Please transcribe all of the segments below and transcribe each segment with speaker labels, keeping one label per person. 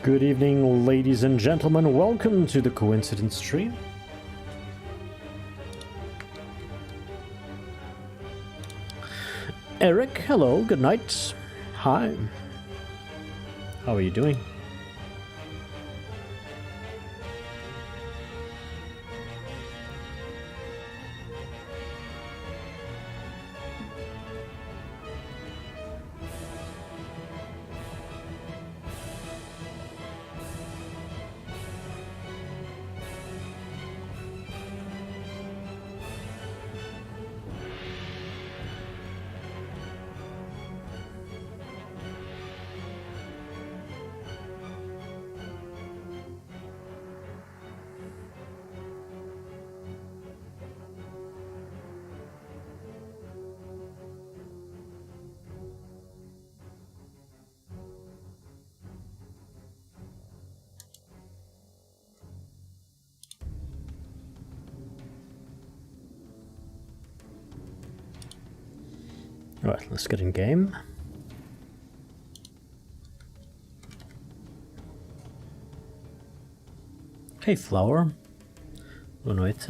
Speaker 1: Good evening, ladies and gentlemen. Welcome to the Coincidence Stream. Eric, hello, good night. Hi. How are you doing? Right, let's get in game. Hey, Flower. Boa noite.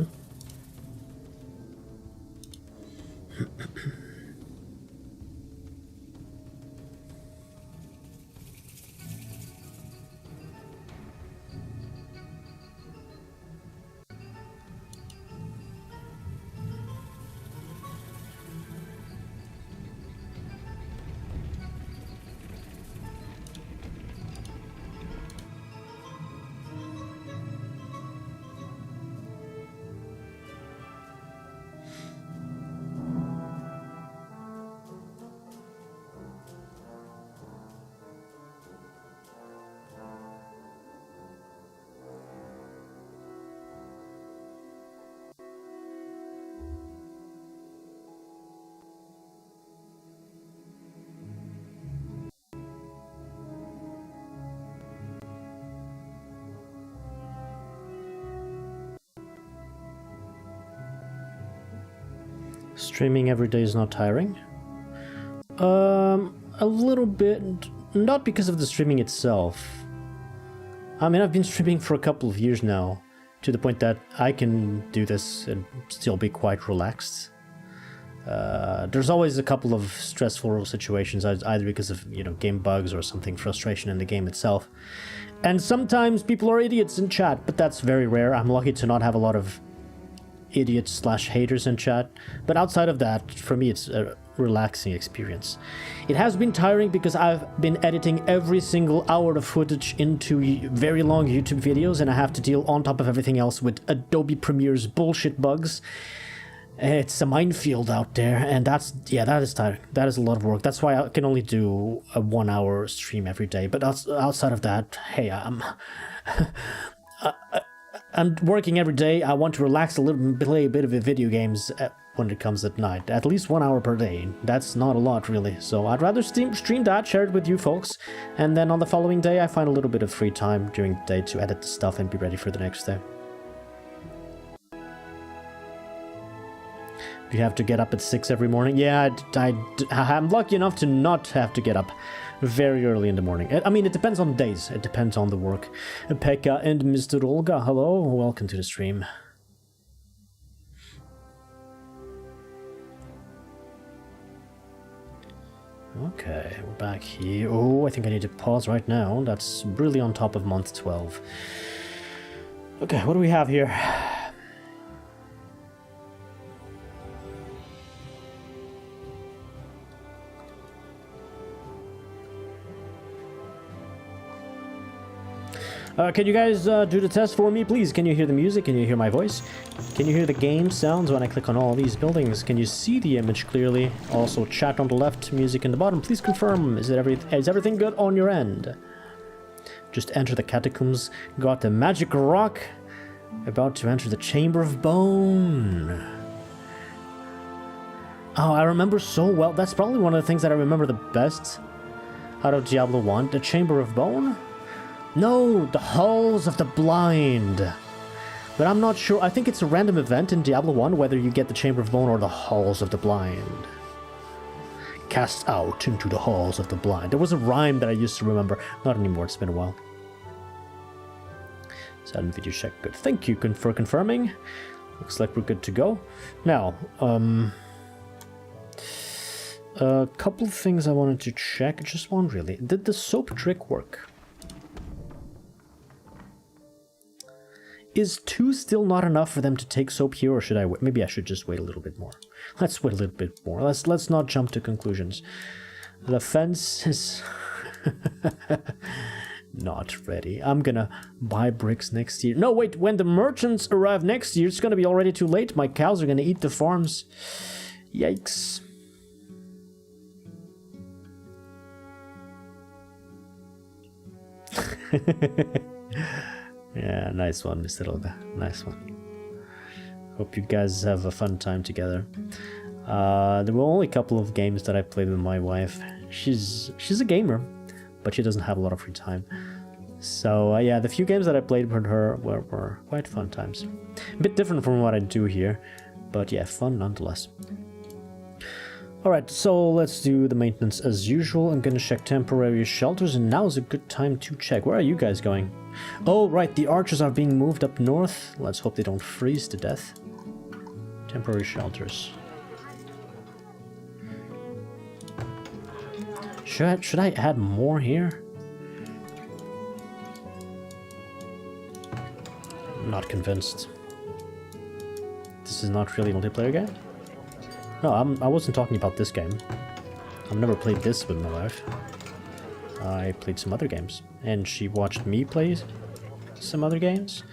Speaker 1: Streaming every day is not tiring. A little bit, not because of the streaming itself. I mean, I've been streaming for a couple of years now, to the point that I can do this and still be quite relaxed. There's always a couple of stressful situations, either because of, you know, game bugs or something, frustration in the game itself. And sometimes people are idiots in chat, but that's very rare. I'm lucky to not have a lot of idiots/haters in chat, but outside of that, for me, it's a relaxing experience. It has been tiring because I've been editing every single hour of footage into very long YouTube videos, and I have to deal on top of everything else with Adobe Premiere's bullshit bugs. It's a minefield out there, and that is tiring. That is a lot of work. That's why I can only do a 1 hour stream every day. But outside of that, hey, I'm working every day. I want to relax a little bit, play a bit of video games when it comes at night. At least 1 hour per day. That's not a lot, really. So I'd rather stream that, share it with you folks. And then on the following day, I find a little bit of free time during the day to edit the stuff and be ready for the next day. Do you have to get up at 6 every morning? Yeah, I'm lucky enough to not have to get up very early in the morning. I mean, it depends on the days. It depends on the work. Pekka and Mr. Olga, hello. Welcome to the stream. Okay, we're back here. Oh, I think I need to pause right now. That's really on top of month 12. Okay, what do we have here? Can you guys do the test for me, please? Can you hear the music? Can you hear my voice? Can you hear the game sounds when I click on all these buildings? Can you see the image clearly? Also, chat on the left, music in the bottom. Please confirm. Is everything good on your end? Just enter the catacombs. Got the magic rock. About to enter the Chamber of Bone. Oh, I remember so well. That's probably one of the things that I remember the best out of Diablo 1. The Chamber of Bone? No, the Halls of the Blind. But I'm not sure. I think it's a random event in Diablo 1 whether you get the Chamber of Bone or the Halls of the Blind. Cast out into the Halls of the Blind. There was a rhyme that I used to remember. Not anymore, it's been a while. Silent video check. Good. Thank you for confirming. Looks like we're good to go. Now, a couple of things I wanted to check. Just one really. Did the soap trick work? Is 2 still not enough for them to take soap here, or should I wait? Maybe I should just wait a little bit more. Let's wait a little bit more. Let's not jump to conclusions. The fence is not ready. I'm gonna buy bricks next year. No, wait, when the merchants arrive next year, it's gonna be already too late. My cows are gonna eat the farms. Yikes. Yeah, nice one, Mr. Olga. Nice one. Hope you guys have a fun time together. There were only a couple of games that I played with my wife. She's a gamer, but she doesn't have a lot of free time. So yeah, the few games that I played with her were quite fun times. A bit different from what I do here, but yeah, fun nonetheless. Alright, so let's do the maintenance as usual. I'm gonna check temporary shelters, and now is a good time to check. Where are you guys going? Oh, right, the archers are being moved up north. Let's hope they don't freeze to death. Temporary shelters. Should I add more here? I'm not convinced. This is not really a multiplayer game? No, I wasn't talking about this game. I've never played this with my wife. I played some other games, and she watched me play some other games,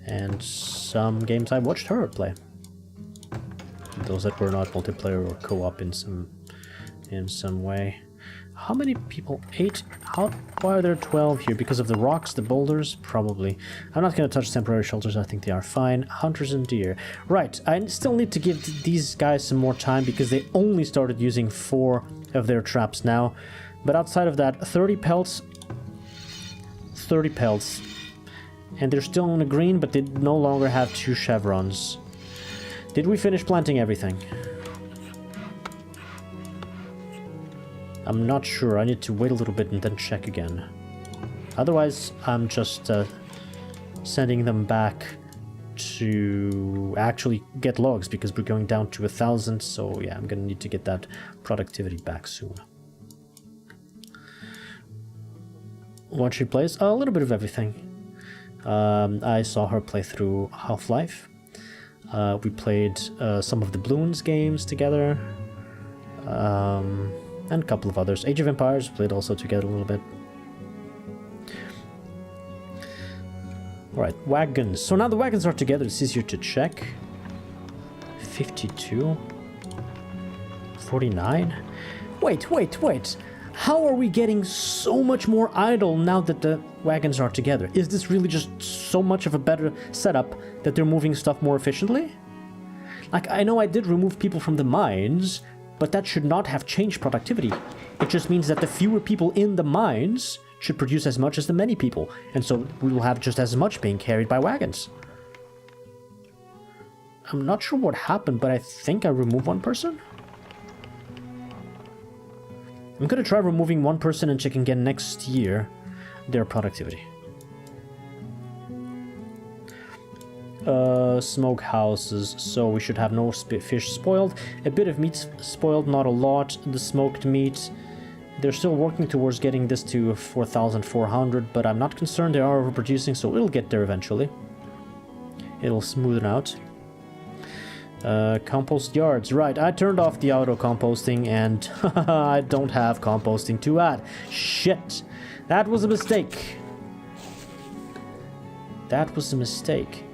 Speaker 1: and some games I watched her play. Those that were not multiplayer or co-op in some way. How many people? 8? Why are there 12 here? Because of the rocks, the boulders? Probably. I'm not going to touch temporary shelters. I think they are fine. Hunters and deer. Right. I still need to give these guys some more time because they only started using 4 of their traps now. But outside of that, 30 pelts. 30 pelts. And they're still on the green, but they no longer have 2 chevrons. Did we finish planting everything? I'm not sure. I need to wait a little bit and then check again. Otherwise, I'm just sending them back to actually get logs because we're going down to 1,000. So yeah, I'm gonna need to get that productivity back soon. What she plays? A little bit of everything. I saw her play through Half-Life. We played some of the Bloons games together. And a couple of others. Age of Empires played also together a little bit. Alright, wagons. So now the wagons are together. It's easier to check. 52. 49. Wait. How are we getting so much more idle now that the wagons are together? Is this really just so much of a better setup that they're moving stuff more efficiently? Like, I know I did remove people from the mines, but that should not have changed productivity. It just means that the fewer people in the mines should produce as much as the many people. And so we will have just as much being carried by wagons. I'm not sure what happened, but I think I removed one person. I'm gonna try removing one person and checking again next year their productivity. Smoke houses, so we should have no fish spoiled. A bit of meat spoiled, not a lot. The smoked meat, they're still working towards getting this to 4,400, but I'm not concerned. They are overproducing, so it'll get there eventually. It'll smoothen out. Compost yards, right, I turned off the auto composting and I don't have composting to add. Shit, that was a mistake. That was a mistake.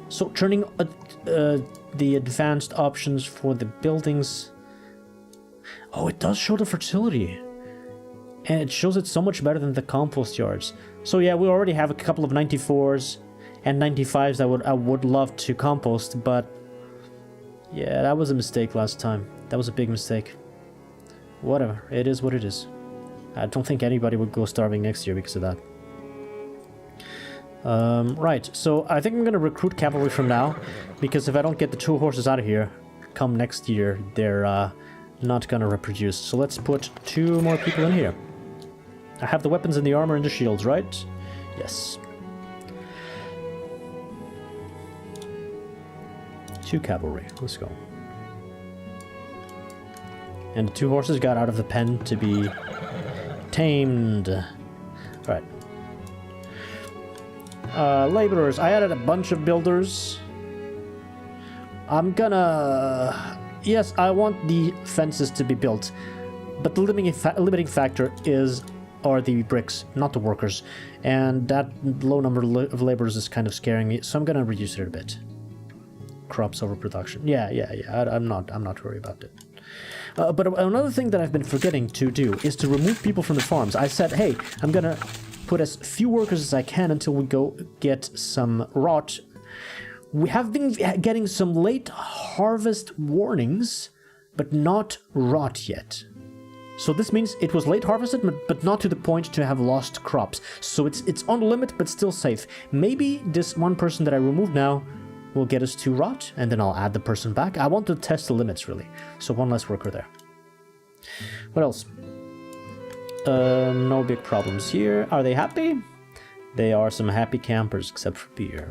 Speaker 1: So turning the advanced options for the buildings. Oh, it does show the fertility. And it shows it so much better than the compost yards. So yeah, we already have a couple of 94s and 95s that I would love to compost, but yeah, that was a mistake last time. That was a big mistake. Whatever, it is what it is. I don't think anybody would go starving next year because of that. Right, so I think I'm gonna recruit cavalry from now, because if I don't get the 2 horses out of here come next year, they're not gonna reproduce. So let's put 2 more people in here. I have the weapons and the armor and the shields, right? Yes. 2 cavalry. Let's go. And the 2 horses got out of the pen to be tamed. Alright. Laborers. I added a bunch of builders. I'm gonna... Yes, I want the fences to be built. But the limiting factor are the bricks, not the workers. And that low number of laborers is kind of scaring me, so I'm gonna reduce it a bit. Crops over production. Yeah. I'm not worried about it. But another thing that I've been forgetting to do is to remove people from the farms. I said, hey, I'm gonna put as few workers as I can until we go get some rot. We have been getting some late harvest warnings, but not rot yet. So this means it was late harvested, but not to the point to have lost crops. So it's on the limit, but still safe. Maybe this one person that I removed now will get us to rot, and then I'll add the person back. I want to test the limits, really. So 1 less worker there. What else? No big problems here. Are they happy? They are some happy campers, except for beer.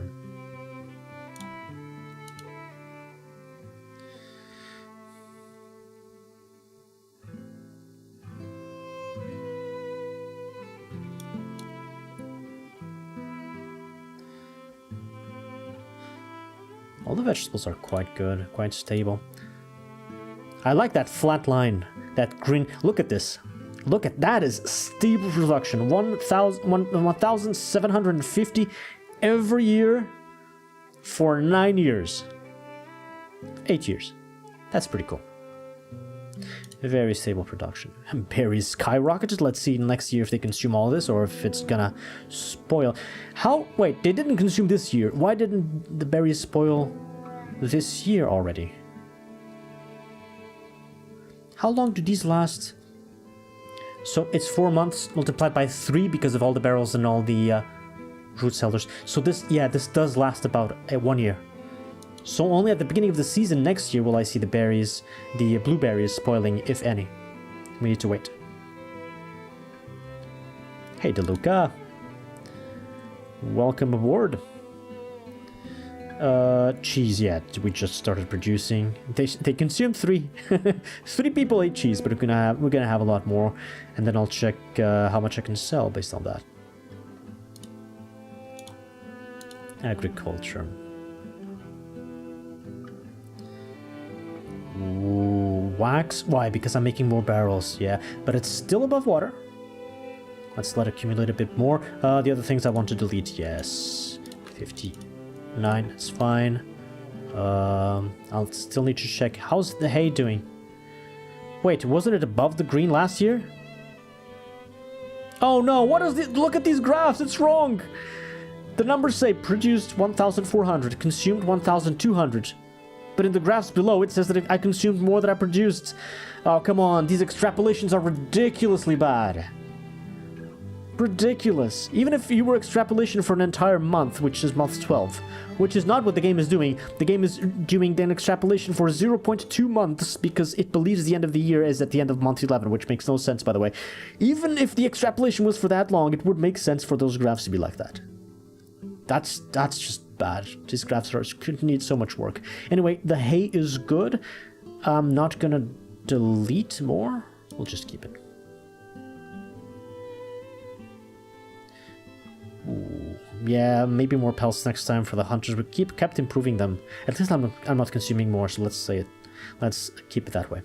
Speaker 1: All the vegetables are quite good, quite stable. I like that flat line, that green. Look at this. Look at that is stable production. 1,750 every year for 9 years. 8 years. That's pretty cool. Very stable production. And berries skyrocketed. Let's see next year if they consume all this or if it's gonna spoil. How? Wait, they didn't consume this year. Why didn't the berries spoil this year already? How long do these last? So it's 4 months multiplied by 3 because of all the barrels and all the root cellars. So this does last about 1 year. So only at the beginning of the season next year will I see the berries, the blueberries spoiling, if any. We need to wait. Hey, DeLuca. Welcome aboard. Cheese, yeah, we just started producing. They consumed 3. 3 people ate cheese, but we're gonna have a lot more. And then I'll check how much I can sell based on that. Agriculture. Ooh, wax? Why? Because I'm making more barrels, yeah. But it's still above water. Let's let it accumulate a bit more. The other things I want to delete, yes. 59, it's fine. I'll still need to check. How's the hay doing? Wait, wasn't it above the green last year? Oh no, what is this? Look at these graphs, it's wrong! The numbers say produced 1,400, consumed 1,200. But in the graphs below, it says that I consumed more than I produced. Oh, come on. These extrapolations are ridiculously bad. Ridiculous. Even if you were extrapolation for an entire month, which is month 12, which is not what the game is doing. The game is doing an extrapolation for 0.2 months because it believes the end of the year is at the end of month 11, which makes no sense, by the way. Even if the extrapolation was for that long, it would make sense for those graphs to be like that. That's just bad. These graphs need so much work. Anyway, the hay is good. I'm not gonna delete more. We'll just keep it. Ooh, yeah, maybe more pelts next time for the hunters. We kept improving them. At least I'm not consuming more, so let's say it. Let's keep it that way.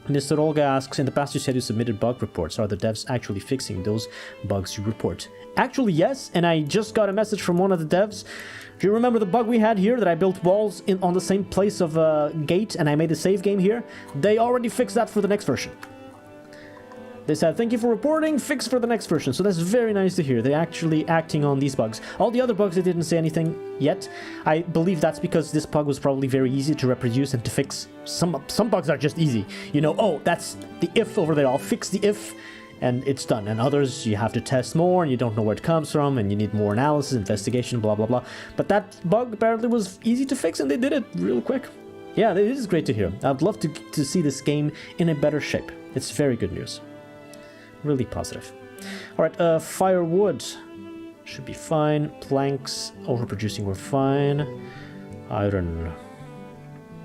Speaker 1: Mr. Olga asks, in the past you said you submitted bug reports. Are the devs actually fixing those bugs you report? Actually, yes, and I just got a message from one of the devs. Do you remember the bug we had here that I built walls on the same place of a gate and I made a save game here? They already fixed that for the next version. They said, thank you for reporting, fix for the next version. So that's very nice to hear. They're actually acting on these bugs. All the other bugs, they didn't say anything yet. I believe that's because this bug was probably very easy to reproduce and to fix. Some bugs are just easy. You know, oh, that's the if over there. I'll fix the if and it's done. And others, you have to test more and you don't know where it comes from and you need more analysis, investigation, blah, blah, blah. But that bug apparently was easy to fix and they did it real quick. Yeah, it is great to hear. I'd love to see this game in a better shape. It's very good news. Really positive. Alright, firewood should be fine. Planks, overproducing, we're fine. Iron.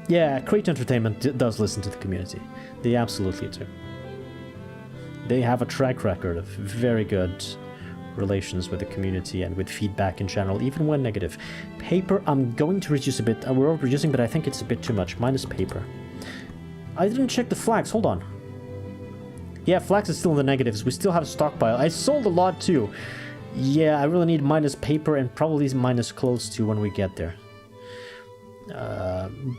Speaker 1: Yeah, Crate Entertainment does listen to the community. They absolutely do. They have a track record of very good relations with the community and with feedback in general, even when negative. Paper, I'm going to reduce a bit. We're overproducing, but I think it's a bit too much. Minus paper. I didn't check the flax. Hold on. Yeah, flax is still in the negatives. We still have a stockpile. I sold a lot too. Yeah, I really need minus paper and probably minus clothes too when we get there.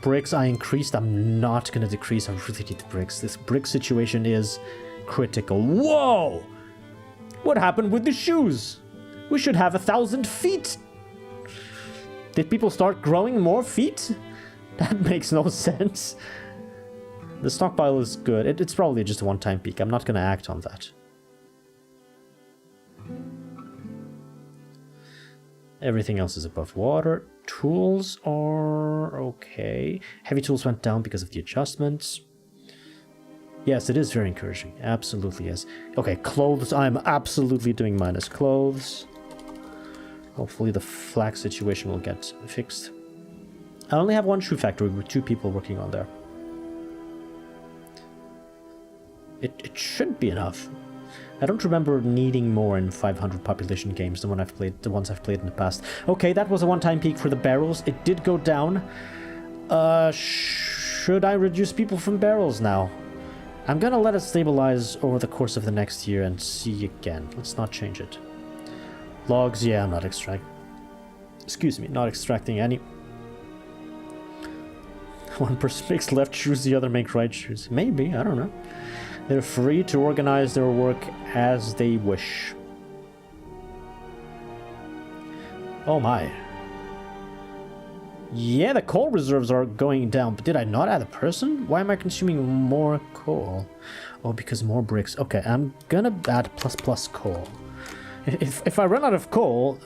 Speaker 1: Bricks I increased. I'm not going to decrease. I really need the bricks. This brick situation is critical. Whoa! What happened with the shoes? We should have 1,000 feet. Did people start growing more feet? That makes no sense. The stockpile is good. It's probably just a one-time peak. I'm not going to act on that. Everything else is above water. Tools are okay. Heavy tools went down because of the adjustments. Yes, it is very encouraging. Absolutely is. Okay, clothes. I'm absolutely doing minus clothes. Hopefully the flax situation will get fixed. I only have one shoe factory with 2 people working on there. It should be enough. I don't remember needing more in 500 population games than the ones I've played in the past. Okay, that was a one-time peak for the barrels. It did go down. Should I reduce people from barrels now? I'm gonna let it stabilize over the course of the next year and see again. Let's not change it. Logs, yeah, I'm not not extracting any. One person makes left shoes, the other makes right shoes. Maybe, I don't know. They're free to organize their work as they wish. Oh my. Yeah, the coal reserves are going down, but did I not add a person? Why am I consuming more coal? Oh, because more bricks. Okay, I'm gonna add ++ coal. If I run out of coal,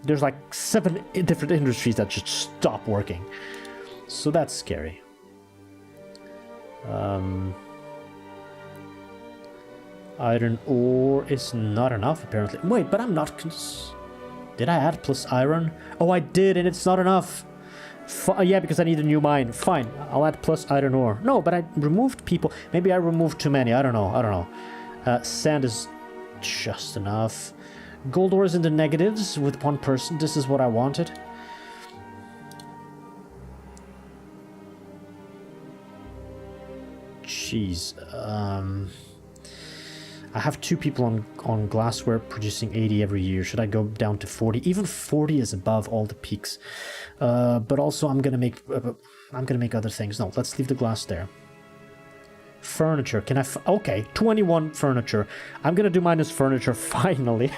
Speaker 1: there's like 7 different industries that just stop working. So that's scary. Iron ore is not enough, apparently. Wait, but I'm not Did I add plus iron? Oh, I did, and it's not enough. Yeah, because I need a new mine. Fine, I'll add plus iron ore. No, but I removed people. Maybe I removed too many. I don't know. Sand is just enough. Gold ore is in the negatives with 1 person. This is what I wanted. Jeez. I have 2 people on glassware producing 80 every year. Should I go down to 40? Even 40 is above all the peaks. But also I'm gonna make other things. No, let's leave the glass there. Furniture. Can I? Okay, 21 furniture. I'm gonna do minus furniture finally.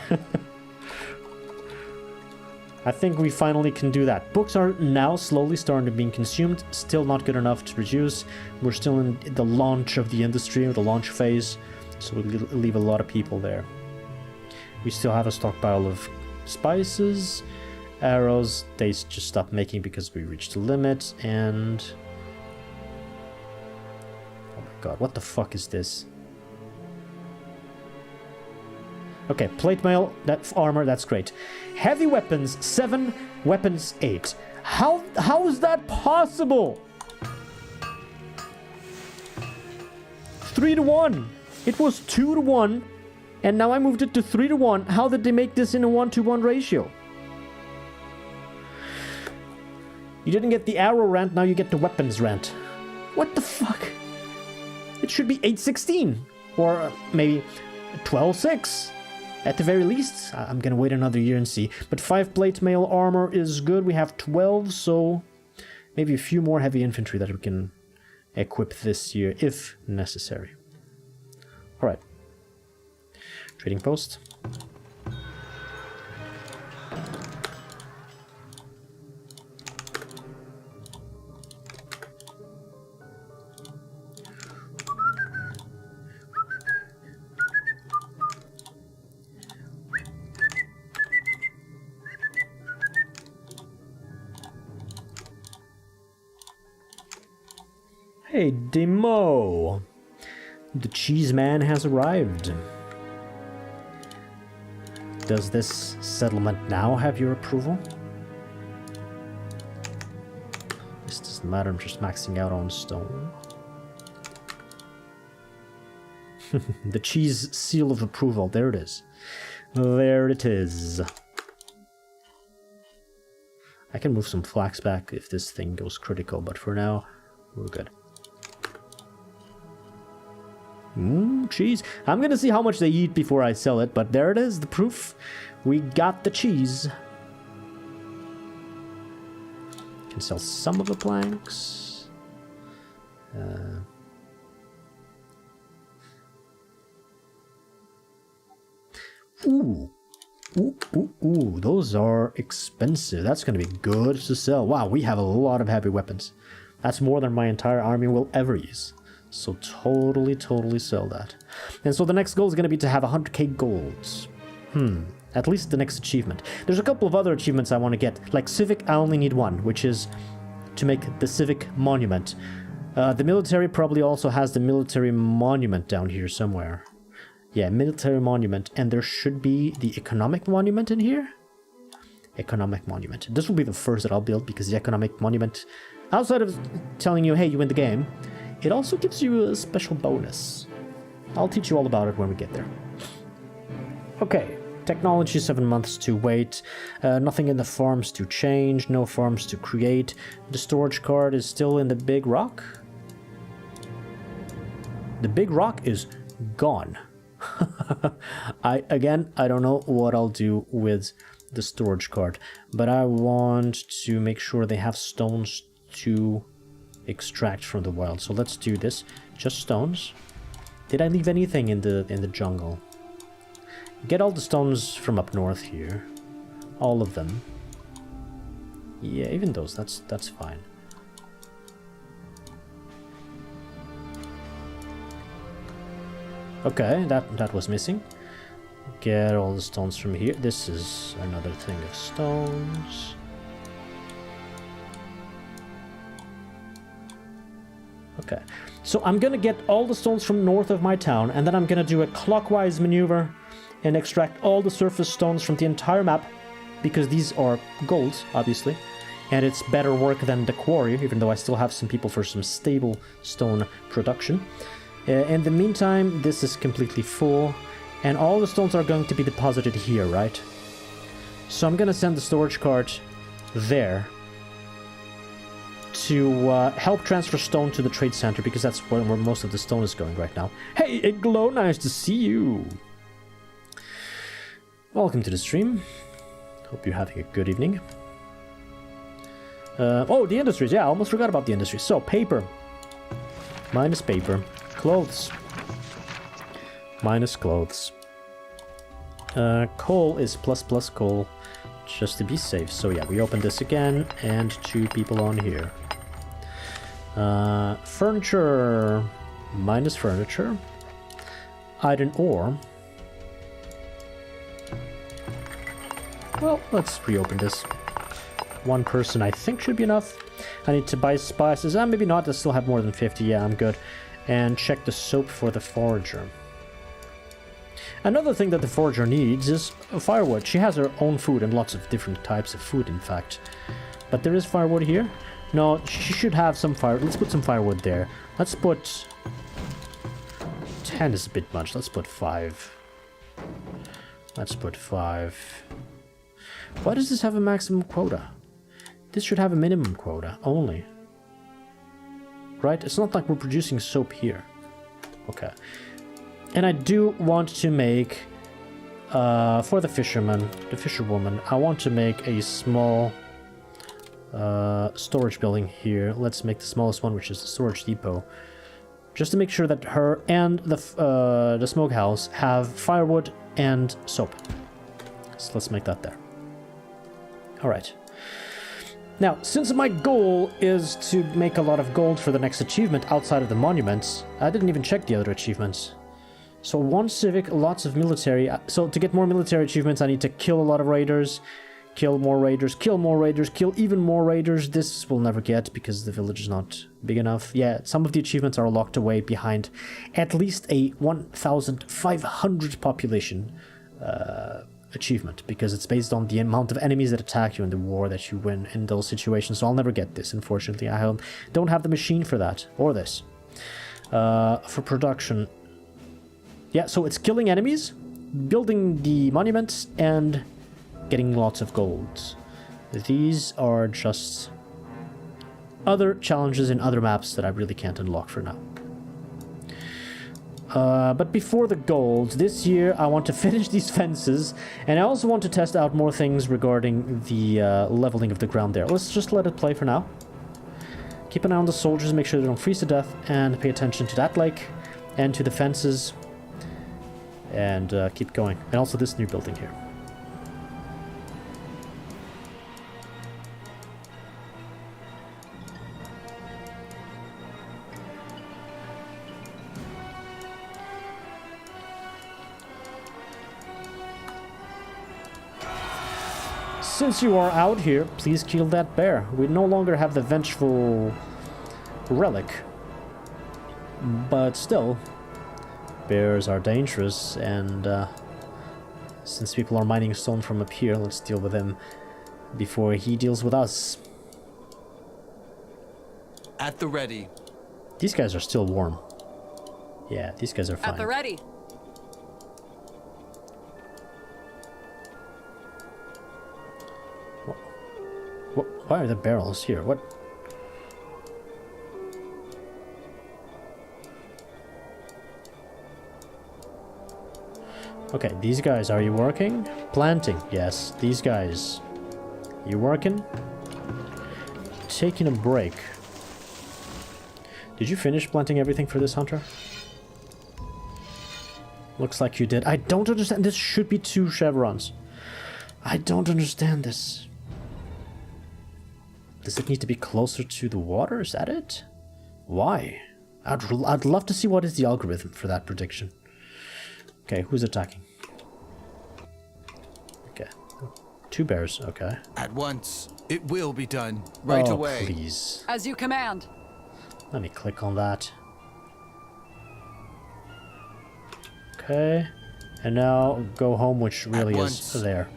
Speaker 1: I think we finally can do that. Books are now slowly starting to be consumed. Still not good enough to reduce. We're still in the launch of the industry, or the launch phase. So we'll leave a lot of people there. We still have a stockpile of spices. Arrows, they just stopped making because we reached the limit. And... oh my god, what the fuck is this? Okay, plate mail, that armor, that's great. Heavy weapons, 7, weapons, 8. How is that possible? 3-to-1. It was 2-to-1, and now I moved it to 3-to-1. How did they make this in a 1-to-1 ratio? You didn't get the arrow rent, now you get the weapons rent. What the fuck? It should be 8-16, or maybe 12-6. At the very least, I'm gonna wait another year and see. But 5 plate mail armor is good. We have 12, so maybe a few more heavy infantry that we can equip this year if necessary. Alright. Trading post. Hey, Demo! The cheese man has arrived. Does this settlement now have your approval? This doesn't matter, I'm just maxing out on stone. The cheese seal of approval, there it is. There it is. I can move some flax back if this thing goes critical, but for now, we're good. Cheese. I'm gonna see how much they eat before I sell it, but there it is, the proof. We got the cheese. Can sell some of the planks. Ooh, those are expensive. That's going to be good to sell. Wow, we have a lot of heavy weapons. That's more than my entire army will ever use. So totally sell that. And so the next goal is going to be to have 100k golds. At least the next achievement. There's a couple of other achievements I want to get. Like Civic, I only need one, which is to make the Civic Monument. The military probably also has the military monument down here somewhere. Yeah, military monument, and there should be the economic monument in here. Economic monument. This will be the first that I'll build, because the economic monument, outside of telling you, hey, you win the game, it also gives you a special bonus. I'll teach you all about it when we get there. Okay, technology, 7 months to wait. Nothing in the farms to change, no farms to create. The storage card is still in the big rock. The big rock is gone. I don't know what I'll do with the storage card, but I want to make sure they have stones to extract from the wild. So let's do this. Just stones. Did I leave anything in the jungle? Get all the stones from up north here. All of them. Yeah, even those. That's fine. Okay, that was missing. Get all the stones from here. This is another thing of stones. Okay, so I'm gonna get all the stones from north of my town, and then I'm gonna do a clockwise maneuver and extract all the surface stones from the entire map, because these are gold, obviously, and it's better work than the quarry, even though I still have some people for some stable stone production. In the meantime, this is completely full, and all the stones are going to be deposited here, right? So I'm gonna send the storage cart there to help transfer stone to the trade center, because that's where most of the stone is going right now. Hey, Iglo, nice to see you! Welcome to the stream. Hope you're having a good evening. Oh, the industries, yeah, I almost forgot about the industries. So, paper. Minus paper. Clothes. Minus clothes. Coal is plus coal, just to be safe. So yeah, we open this again, and 2 people on here. Furniture. Minus furniture. Iron ore. Well, let's reopen this. 1 person I think should be enough. I need to buy spices. Maybe not, I still have more than 50. Yeah, I'm good. And check the soap for the forager. Another thing that the forager needs is firewood. She has her own food and lots of different types of food, in fact. But there is firewood here. No, she should have some fire. Let's put some firewood there. Let's put... 10 is a bit much. Let's put 5. Let's put 5. Why does this have a maximum quota? This should have a minimum quota only. Right? It's not like we're producing soap here. Okay. And I do want to make, for the fisherman, the fisherwoman, I want to make a small storage building here. Let's make the smallest one, which is the storage depot. Just to make sure that her and the smokehouse have firewood and soap. So let's make that there. Alright. Now, since my goal is to make a lot of gold for the next achievement outside of the monuments, I didn't even check the other achievements. So 1 civic, lots of military. So to get more military achievements, I need to kill a lot of raiders, Kill more raiders, kill even more raiders. This we'll never get because the village is not big enough. Yeah, some of the achievements are locked away behind at least a 1,500 population achievement, because it's based on the amount of enemies that attack you in the war that you win in those situations. So I'll never get this, unfortunately. I don't have the machine for that, or this. For production. Yeah, so it's killing enemies, building the monuments, and getting lots of golds. These are just other challenges in other maps that I really can't unlock for now. But before the gold, this year I want to finish these fences, and I also want to test out more things regarding the leveling of the ground there. Let's just let it play for now. Keep an eye on the soldiers, make sure they don't freeze to death, and pay attention to that lake and to the fences, and keep going. And also this new building here. Since you are out here, please kill that bear. We no longer have the vengeful relic. But still, bears are dangerous, and since people are mining stone from up here, let's deal with him before he deals with us.
Speaker 2: At the ready.
Speaker 1: These guys are still warm. Yeah, these guys are fine.
Speaker 3: At the ready.
Speaker 1: Why are the barrels here? What? Okay, these guys, are you working? Planting, yes. These guys, you working? Taking a break. Did you finish planting everything for this hunter? Looks like you did. I don't understand. This should be 2 chevrons. I don't understand this. Does it need to be closer to the water? Is that it? Why? I'd love to see what is the algorithm for that prediction. Okay, who's attacking? Okay. 2 bears, okay.
Speaker 2: At once. It will be done. Right away.
Speaker 1: Please.
Speaker 3: As you command.
Speaker 1: Let me click on that. Okay. And now go home, which really is there.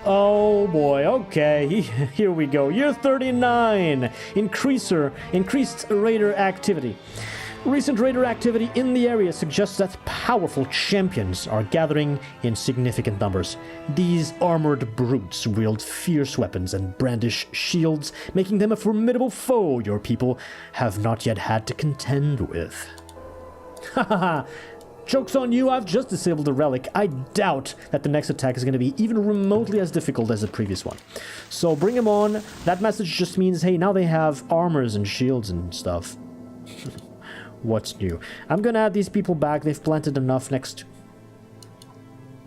Speaker 1: Oh boy, okay, here we go. Year 39! Increased raider activity. Recent raider activity in the area suggests that powerful champions are gathering in significant numbers. These armored brutes wield fierce weapons and brandish shields, making them a formidable foe your people have not yet had to contend with. Haha! Joke's on you, I've just disabled the relic. I doubt that the next attack is going to be even remotely as difficult as the previous one. So bring them on. That message just means, hey, now they have armors and shields and stuff. What's new? I'm going to add these people back. They've planted enough next...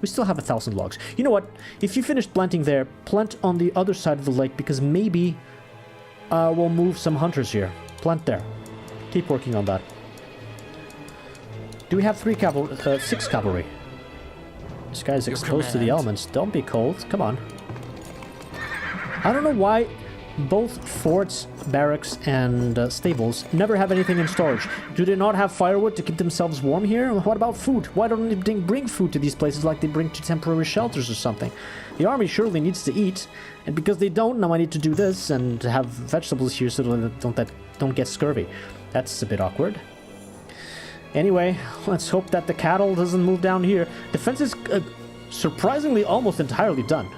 Speaker 1: We still have 1,000 logs. You know what? If you finished planting there, plant on the other side of the lake, because maybe we'll move some hunters here. Plant there. Keep working on that. Do we have 6 cavalry? This guy's exposed to the elements. Don't be cold. Come on. I don't know why both forts, barracks, and stables never have anything in storage. Do they not have firewood to keep themselves warm here? What about food? Why don't they bring food to these places like they bring to temporary shelters or something? The army surely needs to eat, and because they don't, now I need to do this and have vegetables here so that they don't get scurvy. That's a bit awkward. Anyway, let's hope that the cattle doesn't move down here. The fence is surprisingly almost entirely done.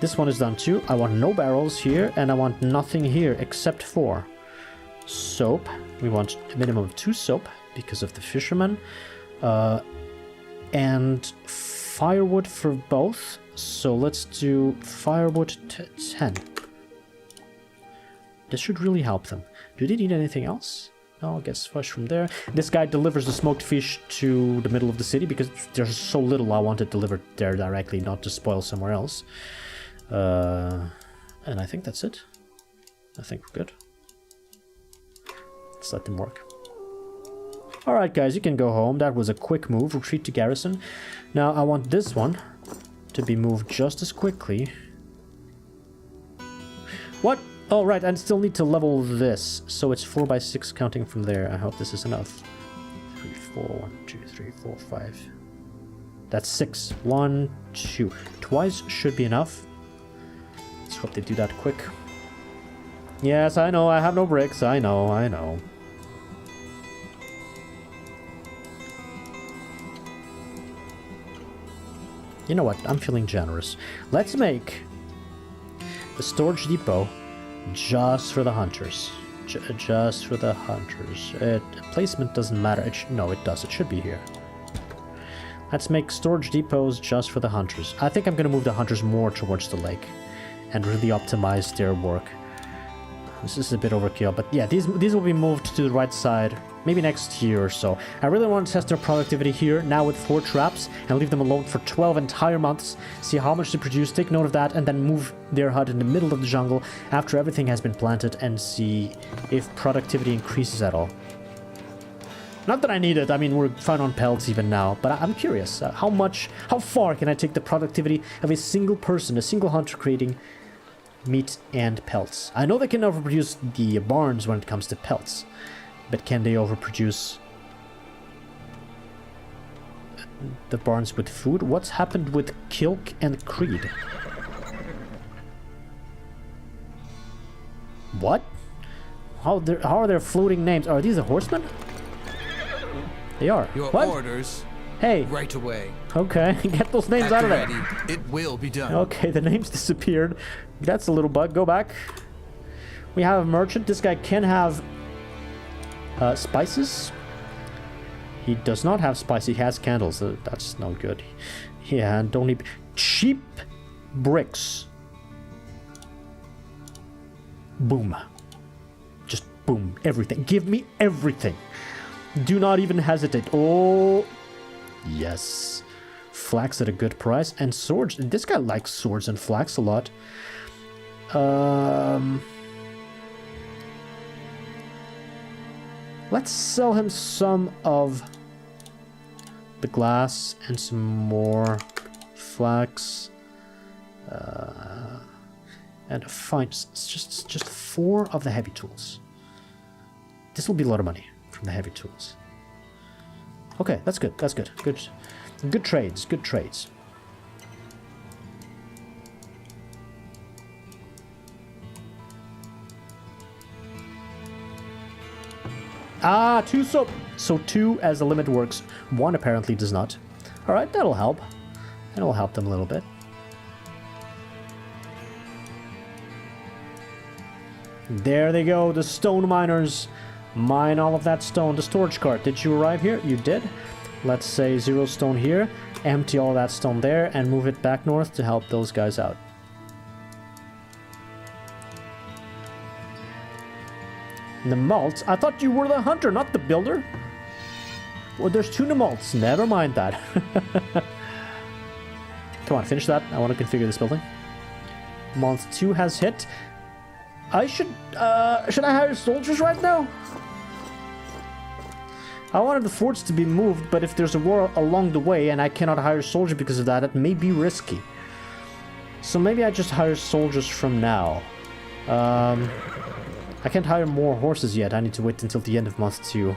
Speaker 1: This one is done too. I want no barrels here, and I want nothing here except for soap. We want a minimum of 2 soap because of the fishermen. And firewood for both. So let's do firewood 10. This should really help them. Do they need anything else? No, I guess fish from there. This guy delivers the smoked fish to the middle of the city because there's so little I want it delivered there directly, not to spoil somewhere else. And I think that's it. I think we're good. Let's let them work. Alright guys, you can go home. That was a quick move. Retreat to garrison. Now I want this one to be moved just as quickly. What? Oh right, I still need to level this. So it's 4 by 6 counting from there. I hope this is enough. 3, 4, 1, 2, 3, 4, 5. That's 6. 1, 2. Twice should be enough. Let's hope they do that quick. Yes, I know, I have no bricks. I know, I know. You know what? I'm feeling generous. Let's make the storage depot just for the hunters. Just for the hunters. Placement doesn't matter. No, it does. It should be here. Let's make storage depots just for the hunters. I think I'm going to move the hunters more towards the lake and really optimize their work. This is a bit overkill, but yeah, these will be moved to the right side maybe next year or so. I really want to test their productivity here now with 4 traps and leave them alone for 12 entire months, see how much they produce, take note of that, and then move their hut in the middle of the jungle after everything has been planted and see if productivity increases at all. Not that I need it, I mean, we're fine on pelts even now, but I'm curious, how far can I take the productivity of a single person, a single hunter creating meat and pelts? I know they can overproduce the barns when it comes to pelts, but can they overproduce the barns with food? What's happened with Kilk and Creed? What? How are there floating names? Are these the horsemen? They are.
Speaker 2: Your
Speaker 1: what?
Speaker 2: orders.
Speaker 1: Hey.
Speaker 2: Right away.
Speaker 1: Okay, get those names out of there.
Speaker 2: Ready. It will be done.
Speaker 1: Okay, the names disappeared. That's a little bug. Go back. We have a merchant. This guy can have spices. He does not have spice. He has candles. That's no good. Yeah, and don't need cheap bricks. Boom. Just boom. Everything. Give me everything. Do not even hesitate. Oh, yes. Flax at a good price. And swords. This guy likes swords and flax a lot. Let's sell him some of the glass and some more flax. And fine, just 4 of the heavy tools. This will be a lot of money from the heavy tools. Okay, that's good. That's good. Good trades. Good trades. Ah, 2 soap. So 2 as the limit works. 1 apparently does not. Alright, that'll help. That'll help them a little bit. There they go, the stone miners. Mine all of that stone. The storage cart, did you arrive here? You did. Let's say 0 stone here. Empty all that stone there and move it back north to help those guys out. Nemalts? I thought you were the hunter, not the builder. Well, there's 2 Nemalts. Never mind that. Come on, finish that. I want to configure this building. Month 2 has hit. Should I hire soldiers right now? I wanted the forts to be moved, but if there's a war along the way and I cannot hire soldiers because of that, it may be risky. So maybe I just hire soldiers from now. I can't hire more horses yet. I need to wait until the end of month 2.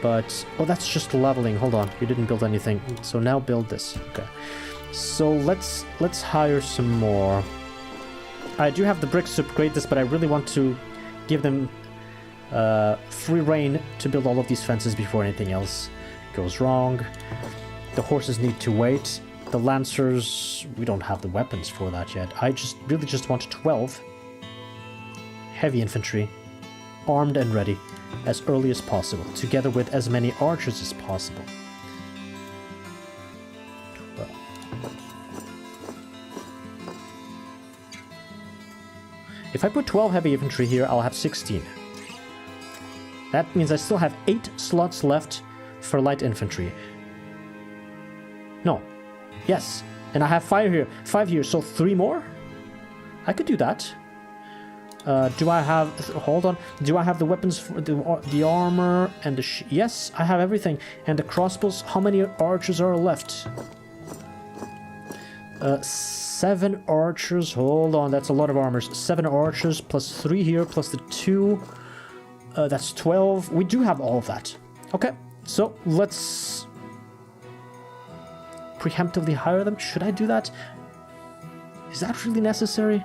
Speaker 1: But, oh, that's just leveling. Hold on, you didn't build anything. So now build this. Okay. So let's hire some more. I do have the bricks to upgrade this, but I really want to give them free reign to build all of these fences before anything else goes wrong. The horses need to wait. The lancers, we don't have the weapons for that yet. I really just want 12 heavy infantry, armed and ready, as early as possible, together with as many archers as possible. 12. If I put 12 heavy infantry here, I'll have 16. That means I still have 8 slots left for light infantry. No. Yes. And I have 5 here, so 3 more? I could do that. Do I have... Hold on. Do I have the weapons for the armor and the... Yes, I have everything. And the crossbows. How many archers are left? 7 archers. Hold on, that's a lot of armors. 7 archers plus 3 here plus the 2. That's 12. We do have all of that. Okay, so let's preemptively hire them. Should I do that? Is that really necessary?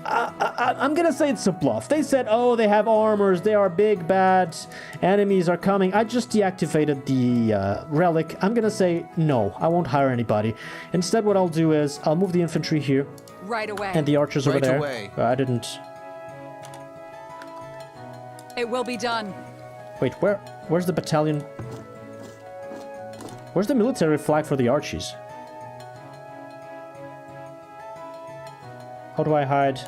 Speaker 1: I'm gonna say it's a bluff. They said, oh, they have armors, they are big, bad enemies are coming. I just deactivated the relic. I'm gonna say, no, I won't hire anybody. Instead, what I'll do is, I'll move the infantry here.
Speaker 3: Right away.
Speaker 1: And the archers over there.
Speaker 2: Away.
Speaker 1: I didn't...
Speaker 3: It will be done.
Speaker 1: Wait, where's the battalion? Where's the military flag for the Archies? How do I hide?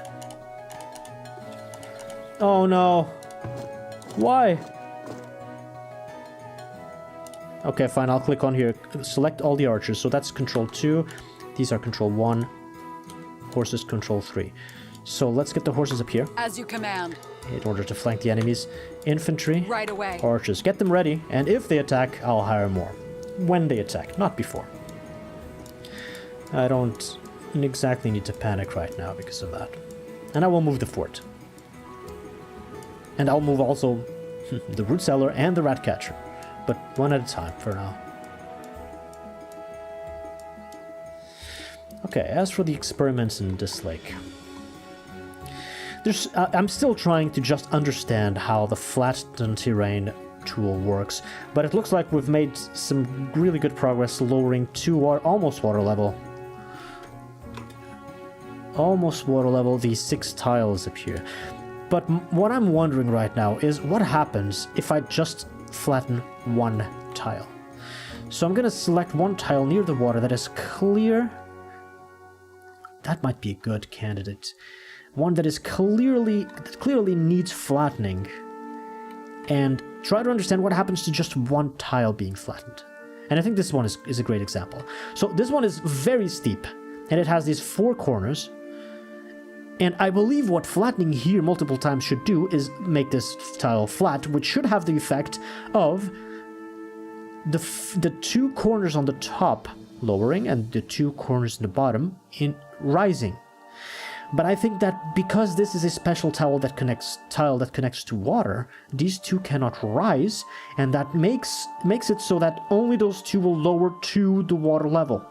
Speaker 1: Oh no. Why? Okay, fine, I'll click on here. Select all the archers. So that's control 2. These are control 1. Horses control 3. So let's get the horses up here.
Speaker 3: As you command.
Speaker 1: In order to flank the enemies. Infantry.
Speaker 3: Right away.
Speaker 1: Archers. Get them ready. And if they attack, I'll hire more. When they attack, not before. I don't exactly need to panic right now because of that. And I will move the fort. And I'll move also the root cellar and the rat catcher. But one at a time for now. Okay, as for the experiments in this lake. I'm still trying to just understand how the flattened terrain tool works, but it looks like we've made some really good progress lowering to almost water level. Almost water level, these 6 tiles up here. But what I'm wondering right now is what happens if I just flatten 1 tile. So I'm gonna select 1 tile near the water that is clear. That might be a good candidate. One that is clearly needs flattening. And try to understand what happens to just 1 tile being flattened. And I think this one is a great example. So this one is very steep, and it has these 4 corners. And I believe what flattening here multiple times should do is make this tile flat, which should have the effect of the 2 corners on the top lowering and the 2 corners in the bottom in rising. But I think that because this is a special tile that connects to water, these 2 cannot rise, and that makes it so that only those 2 will lower to the water level,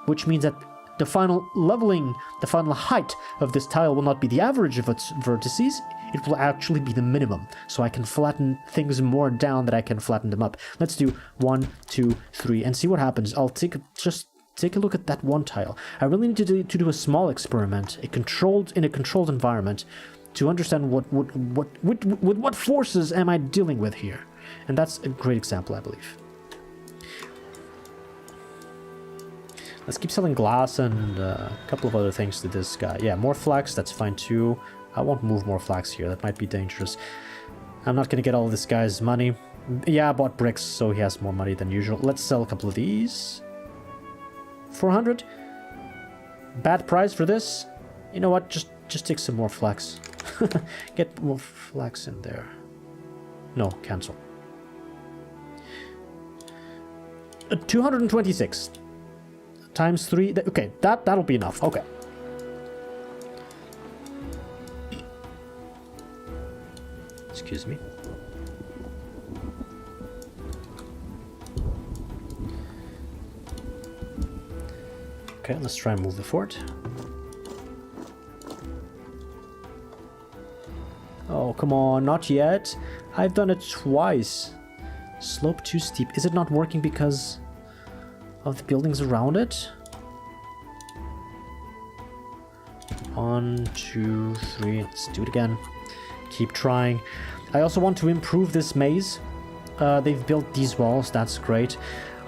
Speaker 1: which means that the final leveling, the final height of this tile will not be the average of its vertices, it will actually be the minimum. So I can flatten things more down than I can flatten them up. Let's do 1, 2, 3, and see what happens. I'll take a look at that 1 tile. I really need to do a small experiment, in a controlled environment, to understand what forces am I dealing with here. And that's a great example, I believe. Let's keep selling glass and a couple of other things to this guy. Yeah, more flax, that's fine too. I won't move more flax here, that might be dangerous. I'm not gonna get all this guy's money. Yeah, I bought bricks, so he has more money than usual. Let's sell a couple of these. 400. Bad price for this. You know what? Just take some more flax. Get more flax in there. No, cancel. 226 times 3. Okay, that'll be enough. Okay. Excuse me. Okay, let's try and move the fort. Oh, come on, not yet. I've done it twice. Slope too steep. Is it not working because of the buildings around it? 1, 2, 3. Let's do it again. Keep trying. I also want to improve this maze. They've built these walls. That's great.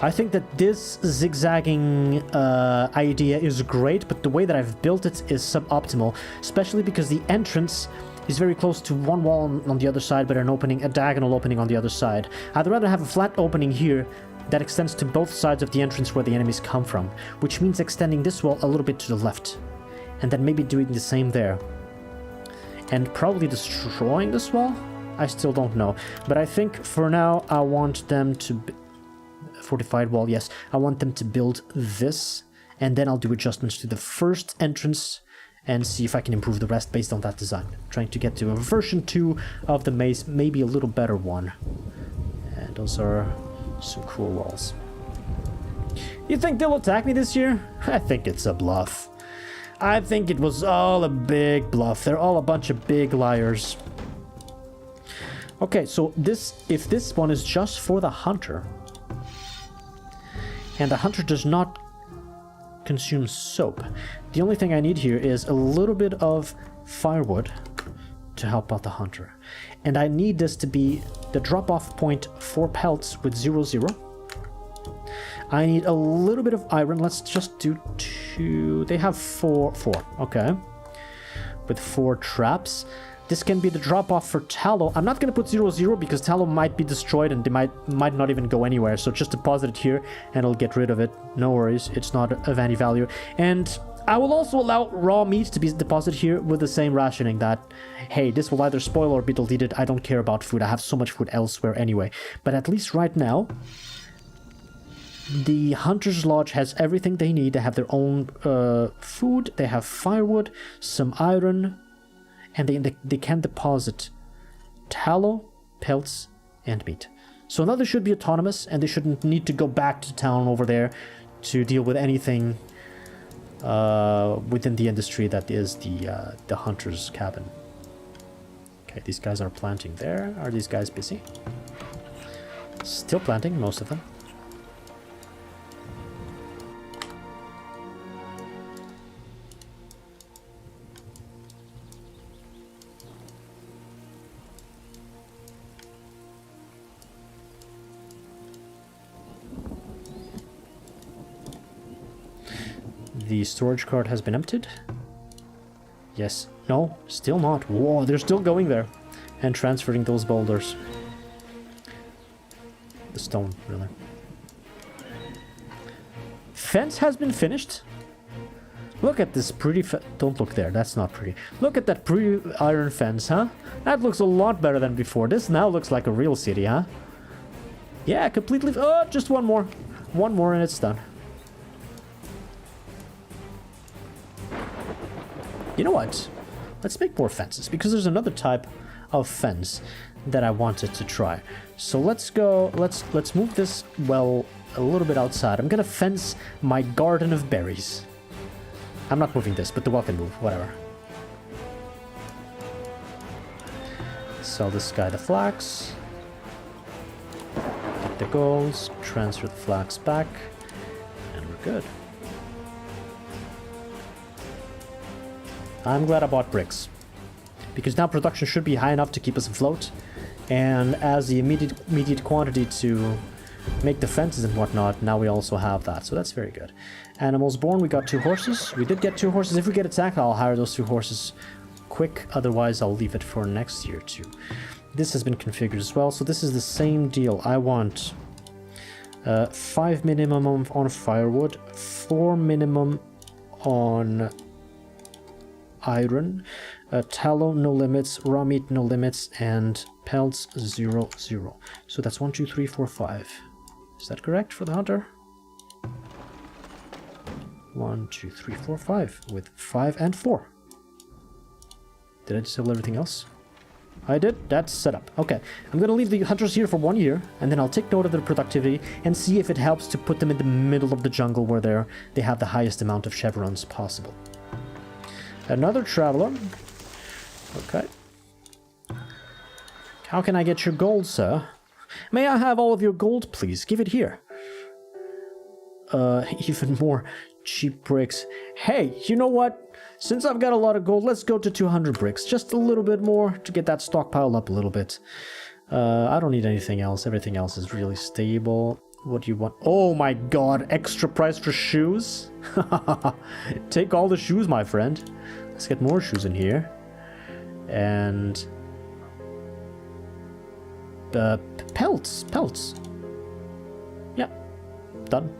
Speaker 1: I think that this zigzagging idea is great, but the way that I've built it is suboptimal, especially because the entrance is very close to one wall on the other side, but a diagonal opening on the other side. I'd rather have a flat opening here that extends to both sides of the entrance where the enemies come from, which means extending this wall a little bit to the left, and then maybe doing the same there. and probably destroying this wall? I still don't know. But I think for now I want them to... Fortified wall, yes. I want them to build this, and then I'll do adjustments to the first entrance and see if I can improve the rest based on that design. Trying to get to a version 2 of the maze, maybe a little better one. And those are some cool walls. You think they'll attack me this year? I think it's a bluff. I think it was all a big bluff. They're all a bunch of big liars. Okay, so if this one is just for the hunter, and the hunter does not consume soap, the only thing I need here is a little bit of firewood to help out the hunter. And I need this to be the drop-off point for pelts with 0-0. I need a little bit of iron. Let's just do 2. They have 4. Okay. With 4 traps. This can be the drop-off for tallow. I'm not going to put 0-0 because tallow might be destroyed and they might not even go anywhere. So just deposit it here and I'll get rid of it. No worries. It's not of any value. And I will also allow raw meat to be deposited here with the same rationing that, hey, this will either spoil or be deleted. I don't care about food. I have so much food elsewhere anyway. But at least right now, the Hunter's Lodge has everything they need. They have their own food. They have firewood, some iron, and they can deposit tallow, pelts, and meat. So now they should be autonomous, and they shouldn't need to go back to town over there to deal with anything within the industry that is the hunter's cabin. Okay, these guys are planting there. Are these guys busy? Still planting, most of them. The storage cart has been emptied. Yes. No, still not. Whoa, they're still going there and transferring those boulders. The stone, really. Fence has been finished. Look at this pretty don't look there, that's not pretty. Look at that pretty iron fence, huh? That looks a lot better than before. This now looks like a real city, huh? Yeah, completely. Oh, just one more. One more and it's done. You know what? Let's make more fences, because there's another type of fence that I wanted to try. So let's go, let's move this well a little bit outside. I'm gonna fence my garden of berries. I'm not moving this, but the well can move, whatever. Sell this guy the flax. Get the golds, transfer the flax back, and we're good. I'm glad I bought bricks, because now production should be high enough to keep us afloat, and as the immediate quantity to make the fences and whatnot, now we also have that, so that's very good. Animals born, we got 2 horses. We did get 2 horses. If we get attacked, I'll hire those 2 horses quick, otherwise I'll leave it for next year too. This has been configured as well, so this is the same deal. I want 5 minimum on firewood, 4 minimum on iron, tallow no limits, raw meat no limits, and pelts 0-0. So that's 1, 2, 3, 4, 5. Is that correct for the hunter? 1, 2, 3, 4, 5 with 5 and 4. Did I disable everything else? I did. That's set up. Okay, I'm gonna leave the hunters here for 1 year, and then I'll take note of their productivity and see if it helps to put them in the middle of the jungle where they have the highest amount of chevrons possible. Another traveler. Okay. How can I get your gold, sir? May I have all of your gold, please? Give it here. Even more cheap bricks. Hey, you know what? Since I've got a lot of gold, let's go to 200 bricks. Just a little bit more to get that stockpile up a little bit. I don't need anything else. Everything else is really stable. What do you want? Oh my god, extra price for shoes? Take all the shoes, my friend. Let's get more shoes in here. And pelts. Yeah, done.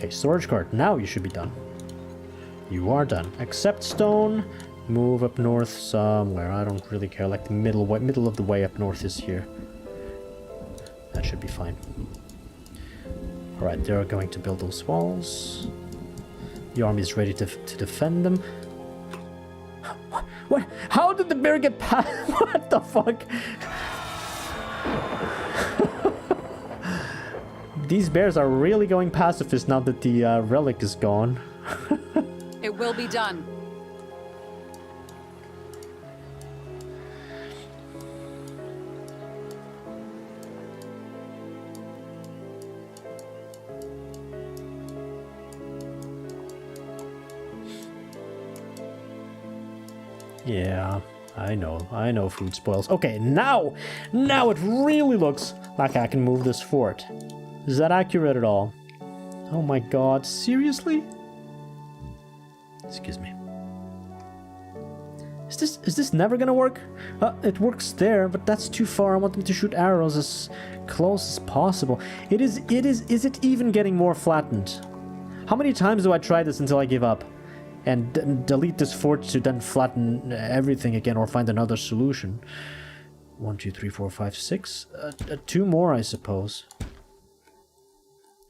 Speaker 1: Okay, storage cart. Now you should be done. You are done. Accept stone. Move up north somewhere. I don't really care. Like the middle of the way up north is here. That should be fine. Alright, they're going to build those walls. The army is ready to defend them. What? How did the bear get past? What the fuck? These bears are really going pacifist now that the relic is gone.
Speaker 3: It will be done.
Speaker 1: Yeah, I know food spoils. Okay, now it really looks like I can move this fort. Is that accurate at all? Oh my god, seriously? Excuse me. Is this never gonna work? It works there, but that's too far. I want them to shoot arrows as close as possible. Is it even getting more flattened? How many times do I try this until I give up? And delete this fort to then flatten everything again or find another solution. 1, 2, 3, 4, 5, 6. 2 more, I suppose.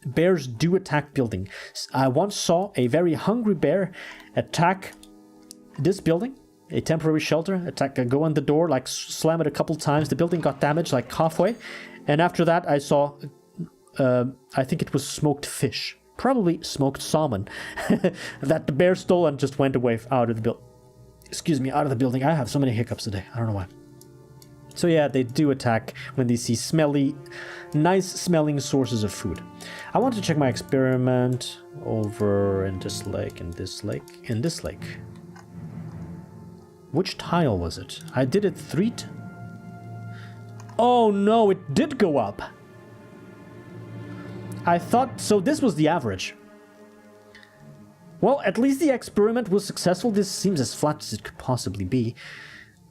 Speaker 1: Bears do attack building. I once saw a very hungry bear attack this building, a temporary shelter, go on the door, like slam it a couple times. The building got damaged like halfway. And after that, I saw, I think it was smoked fish. Probably smoked salmon that the bear stole and just went away out of the building. Excuse me, out of the building. I have so many hiccups today. I don't know why. So yeah, they do attack when they see smelly, nice smelling sources of food. I want to check my experiment over in this lake, in this lake, in this lake. Which tile was it? I did it 3 Oh no, it did go up. I thought, so this was the average. Well, at least the experiment was successful. This seems as flat as it could possibly be.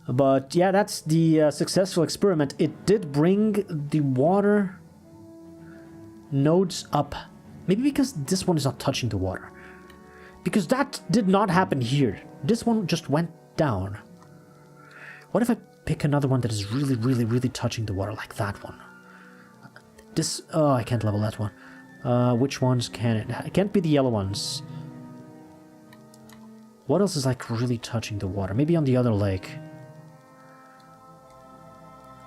Speaker 1: But yeah, that's the successful experiment. It did bring the water nodes up. Maybe because this one is not touching the water. Because that did not happen here. This one just went down. What if I pick another one that is really, really, really touching the water, like that one? This, oh, I can't level that one. Which ones can it? It can't be the yellow ones. What else is like really touching the water? Maybe on the other lake.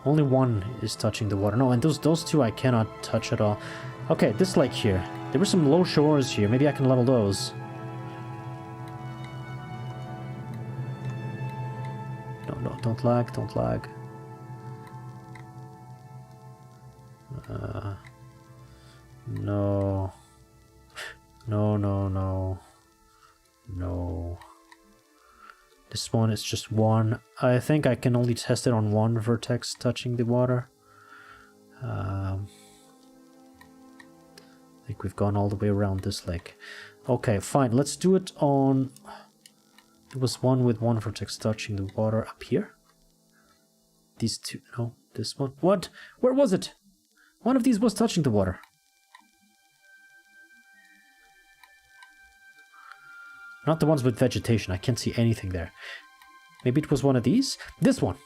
Speaker 1: Only one is touching the water. No, and those two I cannot touch at all. Okay, this lake here. There were some low shores here. Maybe I can level those. No, don't lag, don't lag. No. No. This one is just one. I think I can only test it on one vertex touching the water. I think we've gone all the way around this lake. Okay, fine. Let's do it on... There was one with one vertex touching the water up here. These two... No, this one. What? Where was it? One of these was touching the water. Not the ones with vegetation. I can't see anything there. Maybe it was one of these? This one.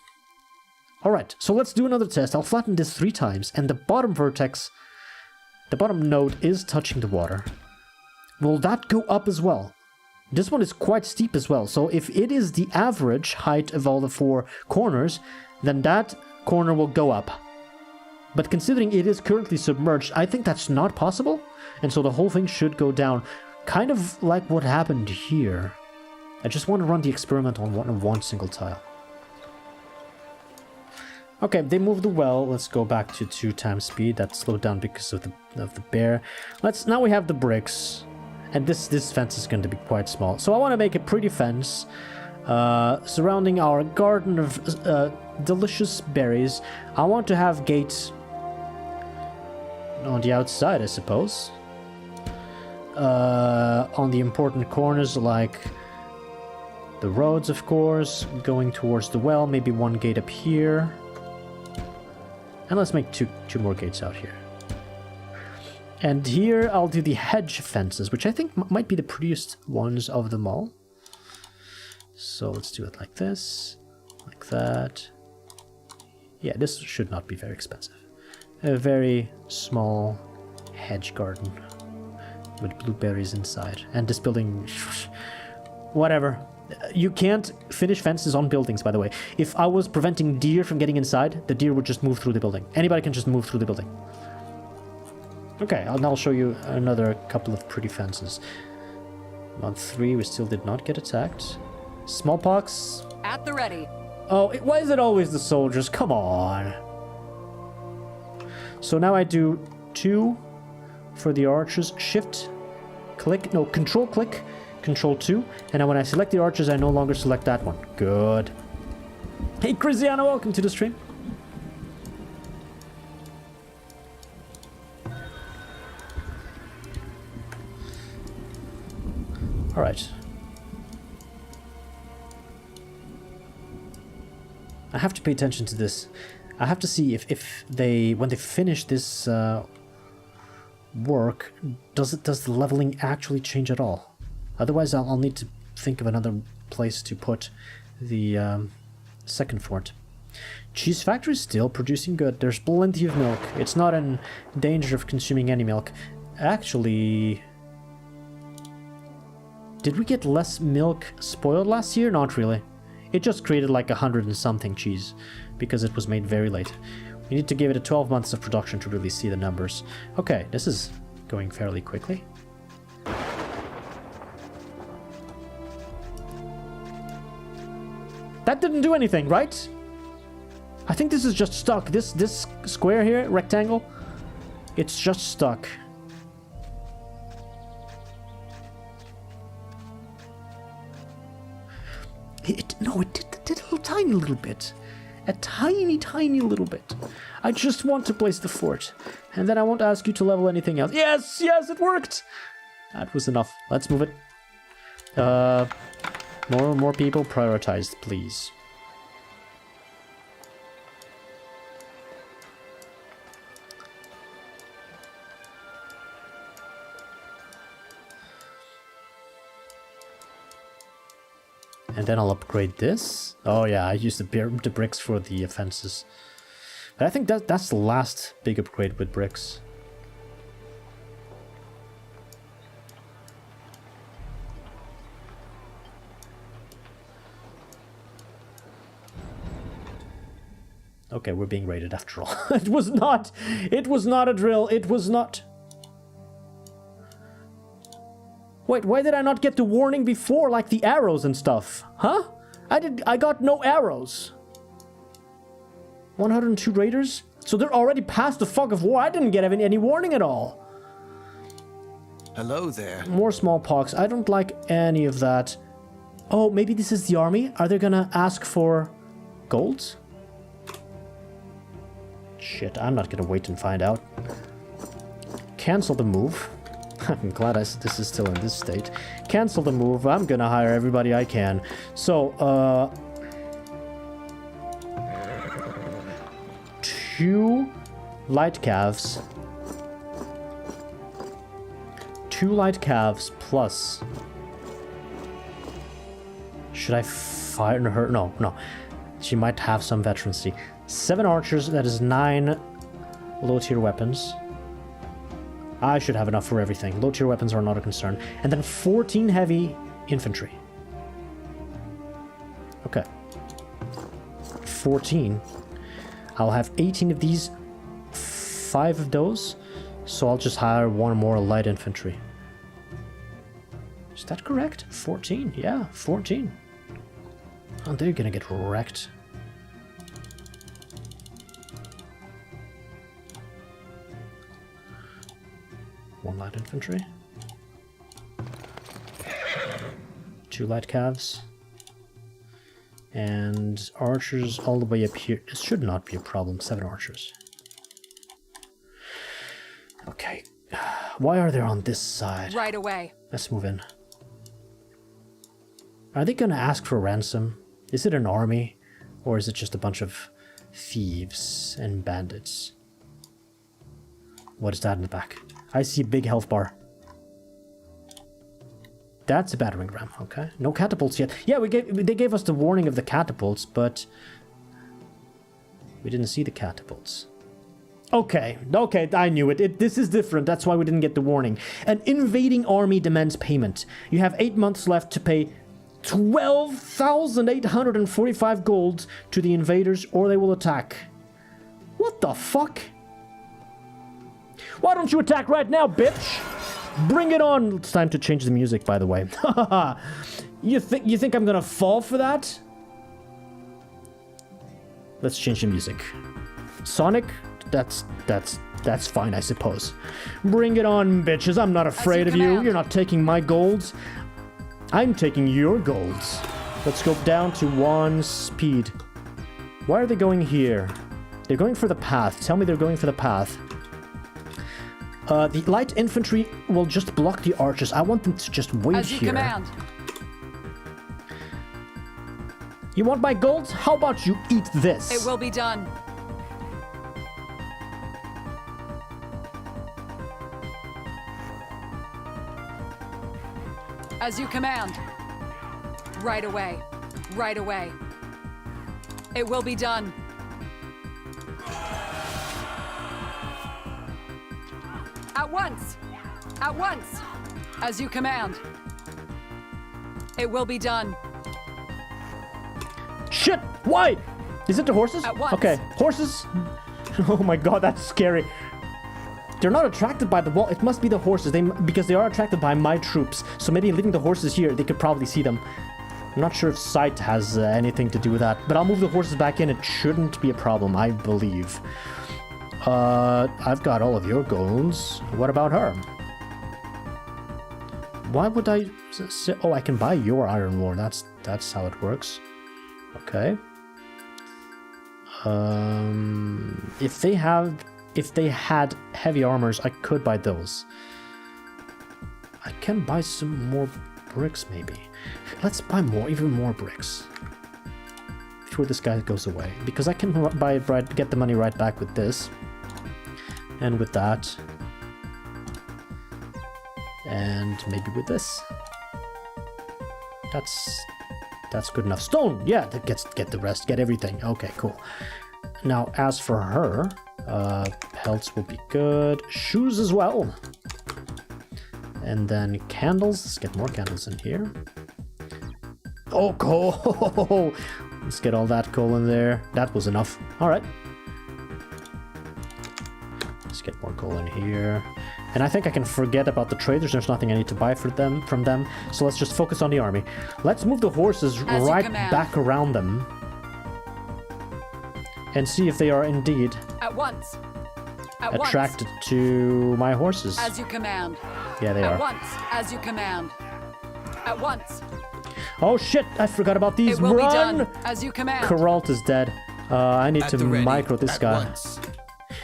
Speaker 1: Alright, so let's do another test. I'll flatten this 3 times. And the bottom vertex, the bottom node is touching the water. Will that go up as well? This one is quite steep as well. So if it is the average height of all the 4 corners, then that corner will go up. But considering it is currently submerged, I think that's not possible. And so the whole thing should go down. Kind of like what happened here. I just want to run the experiment on one single tile. Okay, they moved the well. Let's go back to 2 times speed. That slowed down because of the bear. Now we have the bricks. And this fence is going to be quite small. So I want to make a pretty fence surrounding our garden of delicious berries. I want to have gates on the outside, I suppose. On the important corners, like the roads, of course, going towards the well. Maybe 1 gate up here. And let's make two more gates out here. And here I'll do the hedge fences, which I think might be the prettiest ones of them all. So let's do it like this, like that. Yeah, this should not be very expensive. A very small hedge garden with blueberries inside. And this building, whatever. You can't finish fences on buildings, by the way. If I was preventing deer from getting inside, the deer would just move through the building. Anybody can just move through the building. Okay, I'll show you another couple of pretty fences. Month 3, we still did not get attacked. Smallpox.
Speaker 3: At the ready.
Speaker 1: Oh, why is it always the soldiers? Come on. So now I do 2 for the archers. Shift, click, no, control click, control 2. And now when I select the archers, I no longer select that one. Good. Hey, Cristiano, welcome to the stream. All right. I have to pay attention to this. I have to see if they, when they finish this work, does the leveling actually change at all? Otherwise, I'll need to think of another place to put the second fort. Cheese factory is still producing good. There's plenty of milk. It's not in danger of consuming any milk. Actually, did we get less milk spoiled last year? Not really. It just created like 100 and something cheese because it was made very late. We need to give it a 12 months of production to really see the numbers. Okay, this is going fairly quickly. That didn't do anything, right? I think this is just stuck. This square here, rectangle, it's just stuck. No, it did a tiny little bit. A tiny, tiny little bit. I just want to place the fort. And then I won't ask you to level anything else. Yes, yes, it worked! That was enough. Let's move it. More people prioritized, please. And then I'll upgrade this. Oh yeah, I used the bricks for the fences. But I think that's the last big upgrade with bricks. Okay, we're being raided after all. It was not a drill. It was not. Wait, why did I not get the warning before, like the arrows and stuff? Huh? I got no arrows. 102 raiders? So they're already past the fog of war. I didn't get any warning at all.
Speaker 2: Hello there.
Speaker 1: More smallpox. I don't like any of that. Oh, maybe this is the army? Are they gonna ask for gold? Shit, I'm not gonna wait and find out. Cancel the move. I'm glad this is still in this state. Cancel the move. I'm gonna hire everybody I can. So, 2 light calves. 2 light calves plus. Should I fire her? No. She might have some veterancy. 7 archers, that is 9 low-tier weapons. I should have enough for everything. Low-tier weapons are not a concern. And then 14 heavy infantry. Okay. 14. I'll have 18 of these, 5 of those. So I'll just hire 1 more light infantry. Is that correct? 14. Yeah, 14. Oh, they're gonna get wrecked. One light infantry. 2 light calves. And archers all the way up here. This should not be a problem. 7 archers. Okay. Why are they on this side?
Speaker 3: Right away.
Speaker 1: Let's move in. Are they gonna ask for ransom? Is it an army? Or is it just a bunch of thieves and bandits? What is that in the back? I see a big health bar. That's a battering ram, okay. No catapults yet. Yeah, they gave us the warning of the catapults, but we didn't see the catapults. Okay, I knew it. This is different. That's why we didn't get the warning. An invading army demands payment. You have 8 months left to pay 12,845 gold to the invaders, or they will attack. What the fuck? Why don't you attack right now, bitch? Bring it on! It's time to change the music, by the way. You think I'm gonna fall for that? Let's change the music. Sonic? That's fine, I suppose. Bring it on, bitches. I'm not afraid of you. You're not taking my golds. I'm taking your golds. Let's go down to 1 speed. Why are they going here? They're going for the path. Tell me they're going for the path. The light infantry will just block the archers. I want them to just wait
Speaker 3: As you
Speaker 1: here.
Speaker 3: command.
Speaker 1: You want my gold? How about you eat this?
Speaker 3: It will be done. As you command. Right away. Right away. It will be done. At once! At once! As you command. It will be done.
Speaker 1: Shit! Why? Is it the horses?
Speaker 3: At once.
Speaker 1: Okay, horses. Oh my god, that's scary. They're not attracted by the wall. It must be the horses. Because they are attracted by my troops. So maybe leaving the horses here, they could probably see them. I'm not sure if sight has anything to do with that. But I'll move the horses back in. It shouldn't be a problem, I believe. I've got all of your golds. What about her? Why would I say... Oh, I can buy your iron ore. That's how it works. Okay. If they had heavy armors, I could buy those. I can buy some more bricks, maybe. Let's buy even more bricks before this guy goes away, because I can get the money right back with this. And with that. And maybe with this. That's good enough. Stone! Yeah, get the rest, get everything. Okay, cool. Now, as for her, pelts will be good. Shoes as well. And then candles. Let's get more candles in here. Oh, coal! Let's get all that coal in there. That was enough. Alright. Get more coal in here. And I think I can forget about the traders. There's nothing I need to buy from them. So let's just focus on the army. Let's move the horses right back around them. And see if they are indeed
Speaker 3: at once.
Speaker 1: Attracted to my horses.
Speaker 3: As you command.
Speaker 1: Yeah, they are.
Speaker 3: At once. As you command. At once.
Speaker 1: Oh shit, I forgot about these.
Speaker 3: It will
Speaker 1: Run!
Speaker 3: be done. As you command.
Speaker 1: Geralt is dead. I need to micro this guy.
Speaker 2: Once.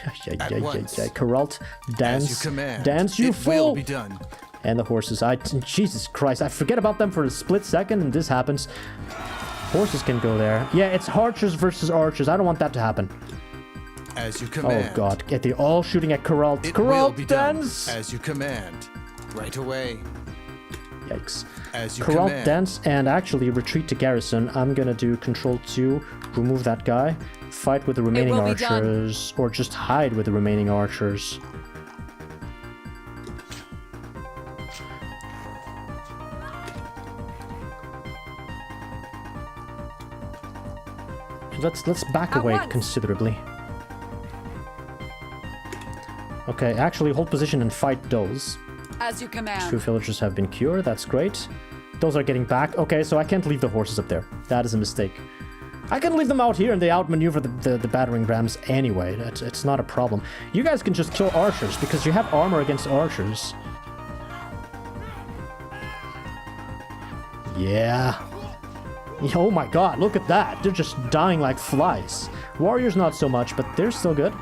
Speaker 1: Geralt, dance, dance, you fool!
Speaker 2: It will be done.
Speaker 1: And the horses. Jesus Christ, I forget about them for a split second, and this happens. Horses can go there. Yeah, it's archers versus archers. I don't want that to happen.
Speaker 2: As you command.
Speaker 1: Oh God, they're all shooting at Geralt. Geralt, dance!
Speaker 2: As you command. Right away.
Speaker 1: Yikes.
Speaker 2: As you
Speaker 1: Geralt,
Speaker 2: command.
Speaker 1: dance, and actually retreat to garrison. I'm gonna do Control 2, remove that guy. Fight with the remaining archers, or just hide with the remaining archers. Let's back away considerably. Okay, actually hold position and fight those.
Speaker 3: As you command.
Speaker 1: 2 villagers have been cured, that's great. Those are getting back. Okay, so I can't leave the horses up there. That is a mistake. I can leave them out here and they outmaneuver the battering rams anyway. It's not a problem. You guys can just kill archers because you have armor against archers. Yeah. Oh my god, look at that. They're just dying like flies. Warriors not so much, but they're still good.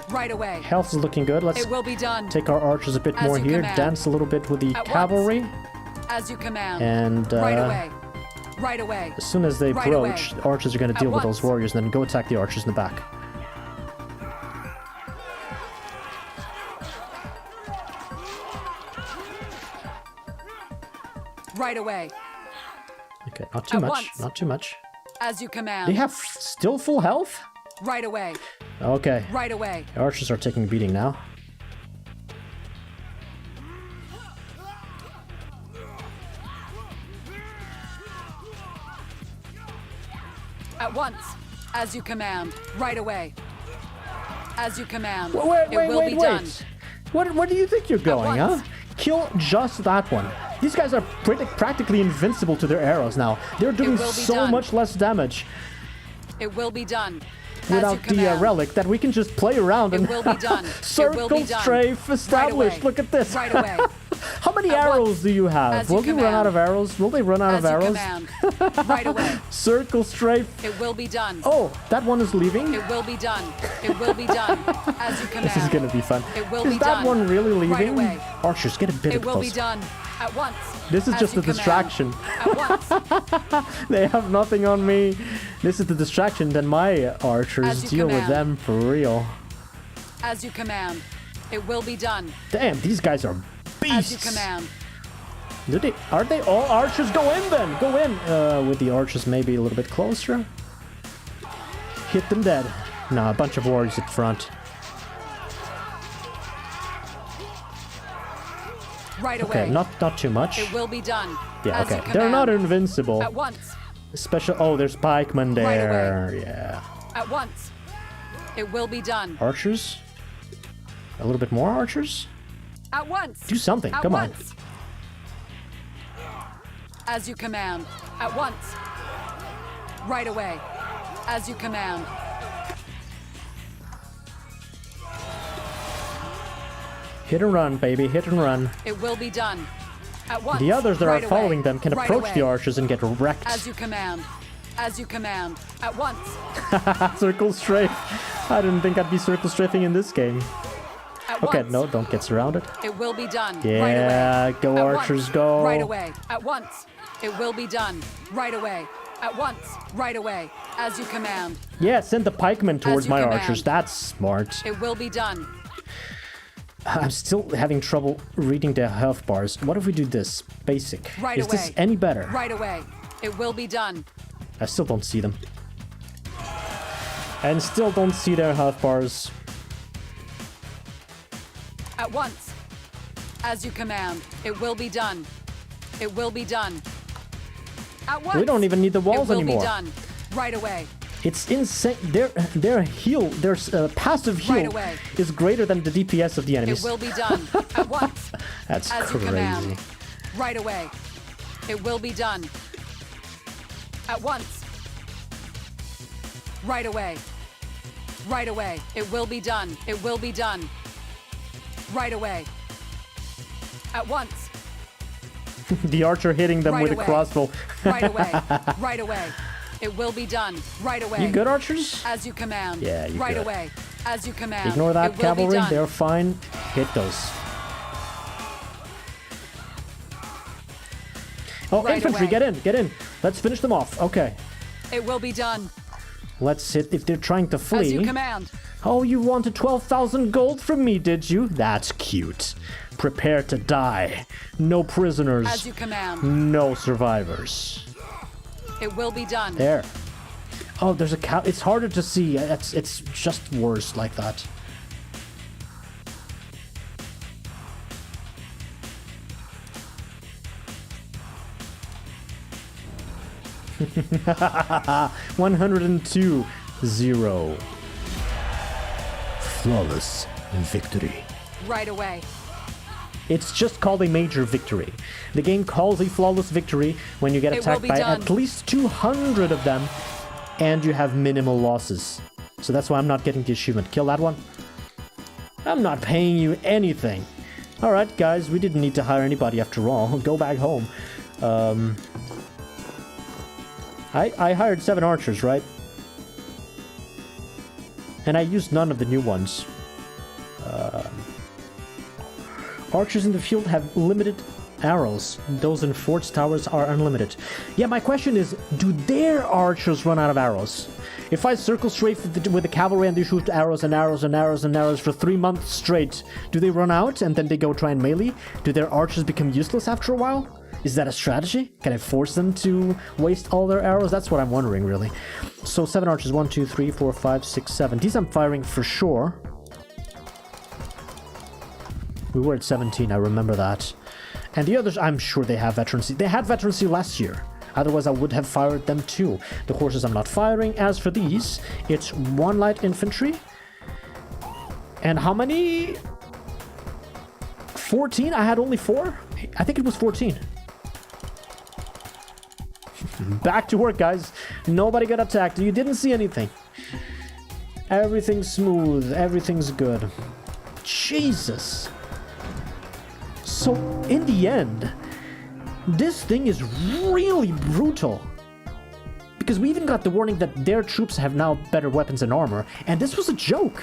Speaker 3: Right away.
Speaker 1: Health is looking good. Let's
Speaker 3: it will be done.
Speaker 1: Take our archers a bit more here.
Speaker 3: Command.
Speaker 1: Dance a little bit with the cavalry.
Speaker 3: As you command.
Speaker 1: And
Speaker 3: right away. Right away.
Speaker 1: As soon as they approach, the archers are going to deal with those warriors, and then go attack the archers in the back.
Speaker 3: Right away.
Speaker 1: Okay, not too
Speaker 3: At
Speaker 1: much.
Speaker 3: once.
Speaker 1: Not too much.
Speaker 3: As you command.
Speaker 1: They have still full health?
Speaker 3: Right away.
Speaker 1: Okay.
Speaker 3: Right away.
Speaker 1: The archers are taking a beating now.
Speaker 3: At once. As you command. Right away. As you command.
Speaker 1: Wait,
Speaker 3: it will be done.
Speaker 1: Where do you think you're going, huh?
Speaker 3: once.
Speaker 1: Kill just that one. These guys are practically invincible to their arrows now. They're doing
Speaker 3: will be
Speaker 1: so
Speaker 3: done.
Speaker 1: much less damage
Speaker 3: It will be done.
Speaker 1: without
Speaker 3: As you
Speaker 1: the
Speaker 3: command.
Speaker 1: relic that we can just play around and
Speaker 3: It will be done. It will
Speaker 1: circle
Speaker 3: be done.
Speaker 1: strafe established.
Speaker 3: away.
Speaker 1: Look at this.
Speaker 3: Right away.
Speaker 1: How many
Speaker 3: At
Speaker 1: arrows
Speaker 3: once.
Speaker 1: do you have?
Speaker 3: As you
Speaker 1: Will you run
Speaker 3: command.
Speaker 1: out of arrows? Will they run out
Speaker 3: As
Speaker 1: of
Speaker 3: you
Speaker 1: arrows?
Speaker 3: command. Right away.
Speaker 1: Circle strafe.
Speaker 3: It will be done.
Speaker 1: Oh, that one is leaving?
Speaker 3: It will be done. It will be done. As you command.
Speaker 1: This is gonna be fun.
Speaker 3: It will
Speaker 1: is
Speaker 3: be
Speaker 1: that
Speaker 3: done.
Speaker 1: one really
Speaker 3: Right
Speaker 1: leaving?
Speaker 3: away.
Speaker 1: Archers, get a bit
Speaker 3: It will
Speaker 1: closer.
Speaker 3: be done. At once.
Speaker 1: This is
Speaker 3: As
Speaker 1: just
Speaker 3: you
Speaker 1: a
Speaker 3: command.
Speaker 1: distraction.
Speaker 3: At once.
Speaker 1: They have nothing on me. This is the distraction. Then my archers
Speaker 3: As you
Speaker 1: deal with
Speaker 3: command.
Speaker 1: them for real.
Speaker 3: As you command. It will be done.
Speaker 1: Damn, these guys are beasts.
Speaker 3: As you command.
Speaker 1: Are they all archers? Go in then. Go in. With the archers maybe a little bit closer. Hit them dead. No, a bunch of warriors at front.
Speaker 3: Right away.
Speaker 1: Okay, not too much.
Speaker 3: It will be done.
Speaker 1: Yeah,
Speaker 3: As you
Speaker 1: okay. They're not
Speaker 3: command.
Speaker 1: invincible.
Speaker 3: At once.
Speaker 1: Special. Oh, there's pikemen
Speaker 3: Right
Speaker 1: there. Yeah.
Speaker 3: At once. It will be done.
Speaker 1: Archers. A little bit more archers.
Speaker 3: At once.
Speaker 1: Do something.
Speaker 3: At
Speaker 1: Come on.
Speaker 3: once. As you command. At once. Right away. As you command.
Speaker 1: Hit and run, baby. Hit and run.
Speaker 3: It will be done. At once.
Speaker 1: The others that
Speaker 3: Right
Speaker 1: are following
Speaker 3: away.
Speaker 1: them can
Speaker 3: Right
Speaker 1: approach the
Speaker 3: away.
Speaker 1: archers and get wrecked.
Speaker 3: As you command. As you command. At once.
Speaker 1: Circle strafe. I didn't think I'd be circle strafing in this game.
Speaker 3: At
Speaker 1: Okay,
Speaker 3: once.
Speaker 1: no, don't get surrounded.
Speaker 3: It will be done. Right
Speaker 1: Yeah,
Speaker 3: away.
Speaker 1: go
Speaker 3: At
Speaker 1: archers,
Speaker 3: once.
Speaker 1: go.
Speaker 3: Right away. At once. It will be done. Right away. At once. Right away. As you command.
Speaker 1: Yeah, send the pikemen towards
Speaker 3: you
Speaker 1: my
Speaker 3: command.
Speaker 1: archers. That's smart.
Speaker 3: It will be done.
Speaker 1: I'm still having trouble reading their health bars. What if we do this? Basic.
Speaker 3: Right
Speaker 1: Is
Speaker 3: away.
Speaker 1: this any better?
Speaker 3: Right away. It will be done.
Speaker 1: I still don't see them. And still don't see their health bars.
Speaker 3: At once. As you command. It will be done. It will be done. At once.
Speaker 1: We don't even need the walls
Speaker 3: it will
Speaker 1: anymore.
Speaker 3: Be done. Right away.
Speaker 1: It's insane. Their heal, their passive heal
Speaker 3: Right away.
Speaker 1: is greater than the DPS of the
Speaker 3: It
Speaker 1: enemies.
Speaker 3: will be done. At once.
Speaker 1: That's
Speaker 3: As you
Speaker 1: crazy.
Speaker 3: command. Right away. It will be done. At once. Right away. Right away. It will be done. It will be done. Right away. At once.
Speaker 1: The archer hitting them
Speaker 3: Right
Speaker 1: with
Speaker 3: away.
Speaker 1: a crossbow.
Speaker 3: Right away. Right away. It will be done. Right away.
Speaker 1: You good, archers?
Speaker 3: As you command.
Speaker 1: Yeah, you
Speaker 3: Right
Speaker 1: good.
Speaker 3: away. As you command.
Speaker 1: Ignore that
Speaker 3: It will be
Speaker 1: cavalry.
Speaker 3: done.
Speaker 1: They're fine. Hit those. Oh,
Speaker 3: Right
Speaker 1: infantry,
Speaker 3: away.
Speaker 1: get in, get in. Let's finish them off. Okay.
Speaker 3: It will be done.
Speaker 1: Let's hit if they're trying to flee.
Speaker 3: As you command.
Speaker 1: Oh, you wanted 12,000 gold from me, did you? That's cute. Prepare to die. No prisoners.
Speaker 3: As you command.
Speaker 1: No survivors.
Speaker 3: It will be done.
Speaker 1: There. Oh, there's a cow. It's harder to see. It's just worse like that. $102-0. Flawless victory.
Speaker 3: Right away.
Speaker 1: It's just called a major victory. The game calls a flawless victory when you get
Speaker 3: It will
Speaker 1: attacked
Speaker 3: be
Speaker 1: by
Speaker 3: done.
Speaker 1: at least 200 of them and you have minimal losses. So that's why I'm not getting the achievement. Kill that one. I'm not paying you anything. Alright guys, we didn't need to hire anybody after all. Go back home. I hired 7 archers, right? And I used none of the new ones. Archers in the field have limited arrows. Those in forts towers are unlimited. Yeah, my question is, do their archers run out of arrows? If I circle strafe with the cavalry and they shoot arrows and arrows and arrows and arrows for 3 months straight, do they run out and then they go try and melee? Do their archers become useless after a while? Is that a strategy? Can I force them to waste all their arrows? That's what I'm wondering, really. So 7 archers, 1, 2, 3, 4, 5, 6, 7. These I'm firing for sure. We were at 17, I remember that. And the others, I'm sure they have veterancy. They had veterancy last year. Otherwise, I would have fired them too. The horses I'm not firing. As for these, it's 1 light infantry. And how many? 14? I had only 4? I think it was 14. Back to work, guys. Nobody got attacked. You didn't see anything. Everything's smooth. Everything's good. Jesus. So, in the end, this thing is really brutal. Because we even got the warning that their troops have now better weapons and armor. And this was a joke.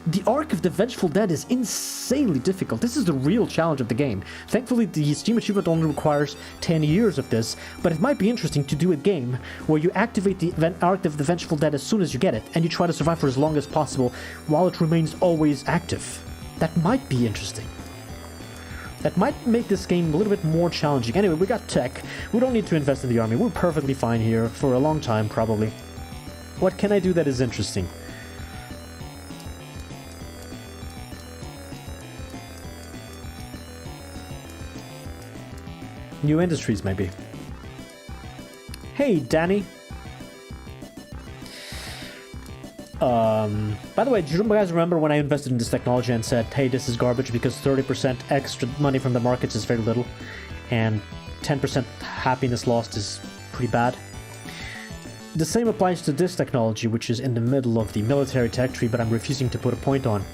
Speaker 1: The Arc of the Vengeful Dead is insanely difficult. This is the real challenge of the game. Thankfully, the Steam achievement only requires 10 years of this, but it might be interesting to do a game where you activate the Arc of the Vengeful Dead as soon as you get it, and you try to survive for as long as possible while it remains always active. That might be interesting. That might make this game a little bit more challenging. Anyway, we got tech. We don't need to invest in the army. We're perfectly fine here for a long time, probably. What can I do that is interesting? New industries, maybe. Hey, Danny. By the way, do you guys remember when I invested in this technology and said, hey, this is garbage because 30% extra money from the markets is very little and 10% happiness lost is pretty bad? The same applies to this technology, which is in the middle of the military tech tree, but I'm refusing to put a point on.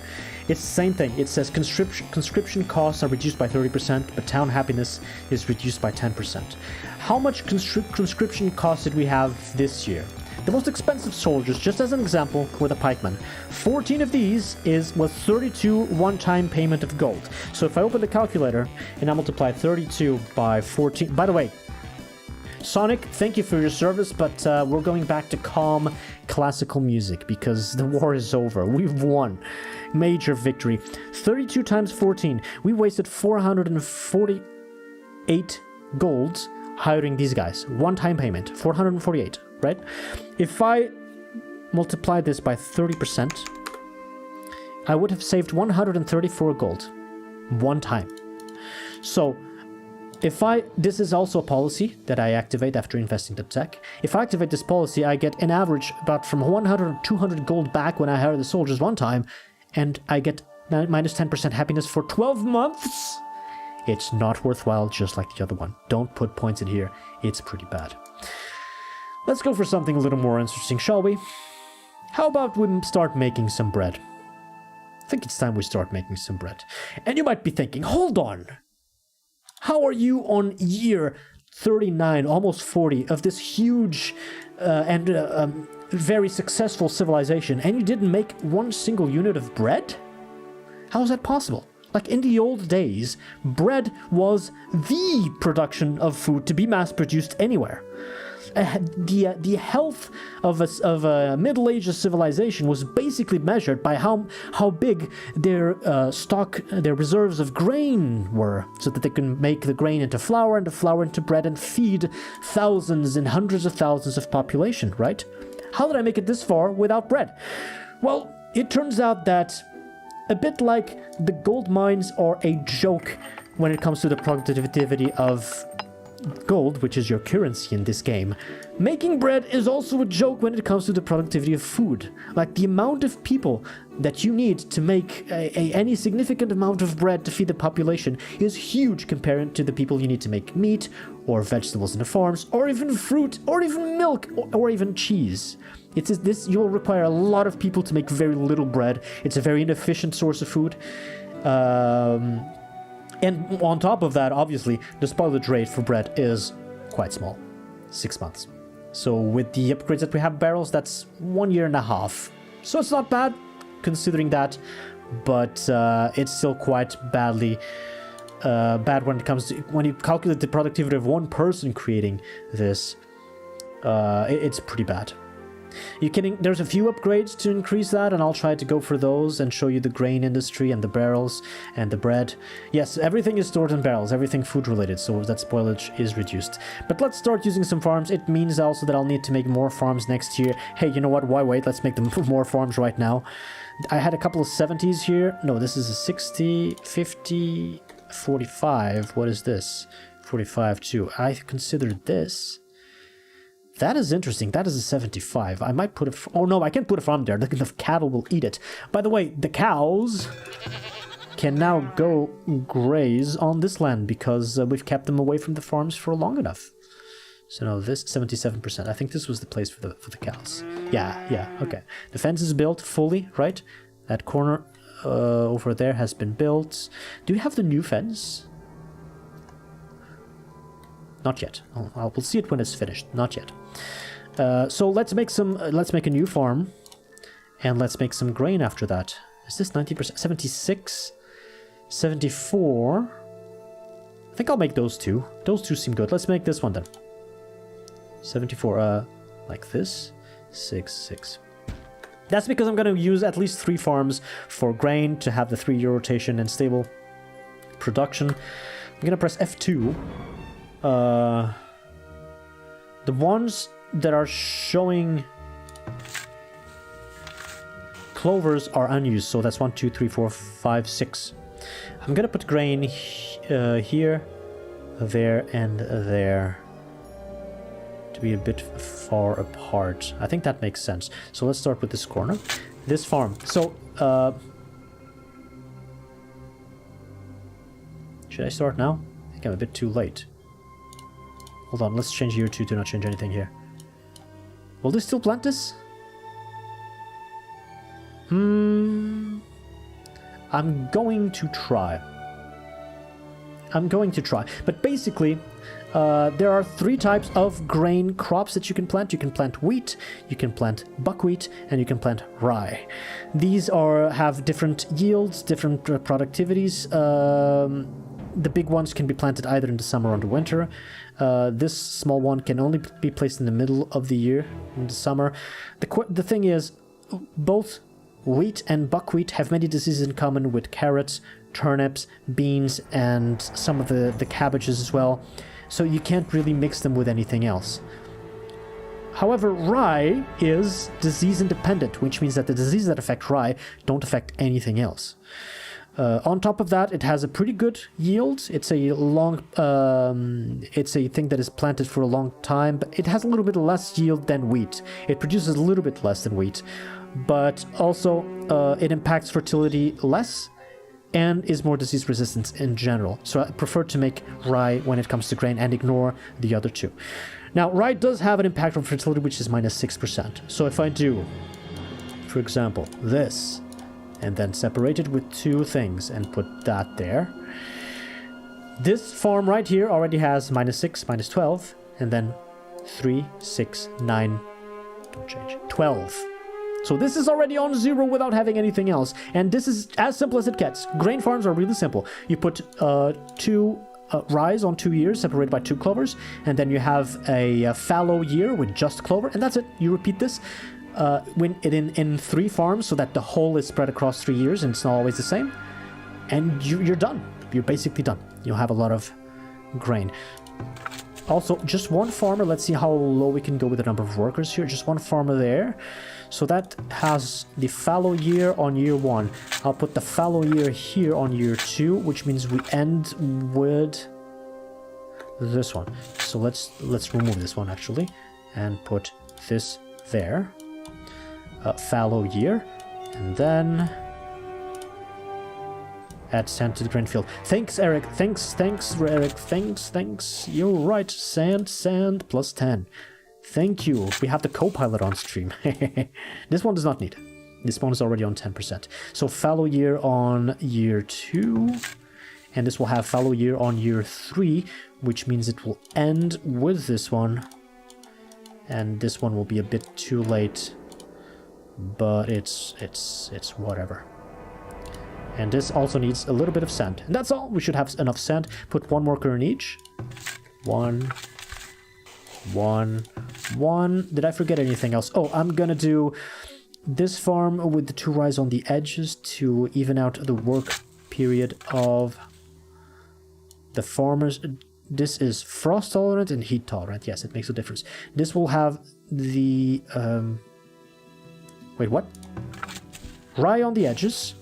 Speaker 1: It's the same thing. It says conscription costs are reduced by 30%, but town happiness is reduced by 10%. How much conscription costs did we have this year? The most expensive soldiers, just as an example, were the pikemen. 14 of these was 32 one-time payment of gold. So if I open the calculator and I multiply 32 by 14... By the way, Sonic, thank you for your service, but we're going back to calm classical music because the war is over. We've won. Major victory. 32 times 14. We wasted 448 gold hiring these guys. One-time payment. 448, right? If I multiply this by 30%, I would have saved 134 gold. One time. So... this is also a policy that I activate after investing the tech. If I activate this policy, I get an average about from 100 to 200 gold back when I hire the soldiers one time, and I get minus 10% happiness for 12 months. It's not worthwhile, just like the other one. Don't put points in here. It's pretty bad. Let's go for something a little more interesting, shall we? How about we start making some bread? I think it's time we start making some bread. And you might be thinking, hold on. How are you on year 39, almost 40, of this huge and very successful civilization, and you didn't make one single unit of bread? How is that possible? Like, in the old days, bread was the production of food to be mass-produced anywhere. The health of a Middle Ages civilization was basically measured by how big their their reserves of grain were, so that they can make the grain into flour and the flour into bread and feed thousands and hundreds of thousands of population, right? How did I make it this far without bread? Well, it turns out that a bit like the gold mines are a joke when it comes to the productivity of gold, which is your currency in this game, making bread is also a joke when it comes to the productivity of food. Like, the amount of people that you need to make any significant amount of bread to feed the population is huge compared to the people you need to make meat, or vegetables in the farms, or even fruit, or even milk, or even cheese. You'll require a lot of people to make very little bread. It's a very inefficient source of food. And on top of that, obviously, the spoilage rate for bread is quite small. 6 months. So with the upgrades that we have barrels, that's 1.5 years. So it's not bad, considering that, but it's still quite bad when it comes to... When you calculate the productivity of one person creating this, it's pretty bad. There's a few upgrades to increase that, and I'll try to go for those and show you the grain industry and the barrels and the bread. Yes, everything is stored in barrels, everything food related, so that spoilage is reduced. But let's start using some farms. It means also that I'll need to make more farms next year. Hey, you know what? Why wait? Let's make them more farms right now. I had a couple of 70s here. No, this is a 60, 50, 45. What is this? 45 too. I considered this. That is interesting. That is a 75. I might put a... Oh no, I can't put a farm there. The cattle will eat it. By the way, the cows can now go graze on this land because we've kept them away from the farms for long enough. So no, this 77%. I think this was the place for the cows. Yeah, okay. The fence is built fully, right? That corner over there has been built. Do we have the new fence? Not yet. We'll see it when it's finished. Not yet. So let's make some. Let's make a new farm, and let's make some grain after that. Is this 90%? 76, 74. I think I'll make those two. Those two seem good. Let's make this one then. 74. Like this. 6, 6. That's because I'm going to use at least 3 farms for grain to have the 3-year rotation and stable production. I'm going to press F2. The ones that are showing clovers are unused, so that's 1, 2, 3, 4, 5, 6. I'm gonna put grain here, there, and there to be a bit far apart. I think that makes sense. So let's start with this corner, this farm. So should I start now? I think I'm a bit too late. Hold on, let's change year 2 to not change anything here. Will they still plant this? I'm going to try. But basically, there are 3 types of grain crops that you can plant. You can plant wheat, you can plant buckwheat, and you can plant rye. These have different yields, different productivities. The big ones can be planted either in the summer or in the winter. This small one can only be placed in the middle of the year, in the summer. The thing is, both wheat and buckwheat have many diseases in common with carrots, turnips, beans, and some of the cabbages as well. So you can't really mix them with anything else. However, rye is disease independent, which means that the diseases that affect rye don't affect anything else. On top of that, it has a pretty good yield. It's a long, it's a thing that is planted for a long time, but it has a little bit less yield than wheat. It produces a little bit less than wheat, but also it impacts fertility less and is more disease resistant in general. So I prefer to make rye when it comes to grain and ignore the other 2. Now, rye does have an impact on fertility, which is -6%. So if I do, for example, this, and then separate it with 2 things and put that there. This farm right here already has -6, -12, and then 3, 6, 9, don't change, 12. So this is already on 0 without having anything else. And this is as simple as it gets. Grain farms are really simple. You put 2 rye on 2 years separated by 2 clovers, and then you have a fallow year with just clover, and that's it. You repeat this. In 3 farms so that the whole is spread across 3 years and it's not always the same, and you're done. You're basically done. You'll have a lot of grain. Also, just 1 farmer. Let's see how low we can go with the number of workers here. Just 1 farmer there. So that has the fallow year on year 1. I'll put the fallow year here on year 2, which means we end with this one. So let's remove this one actually and put this there. Fallow year, and then add sand to the grain field. Thanks, Eric. Thanks, Eric. Thanks. You're right. Sand plus 10. Thank you. We have the co-pilot on stream. This one does not need. This one is already on 10%. So fallow year on year 2, and this will have fallow year on year 3, which means it will end with this one, and this one will be a bit too late. But it's whatever. And this also needs a little bit of sand. And that's all. We should have enough sand. Put 1 worker in each. 1, One. Did I forget anything else? Oh, I'm gonna do this farm with the 2 rise on the edges to even out the work period of the farmers. This is frost tolerant and heat tolerant. Yes, it makes a difference. This will have the wait, what? Rye on the edges,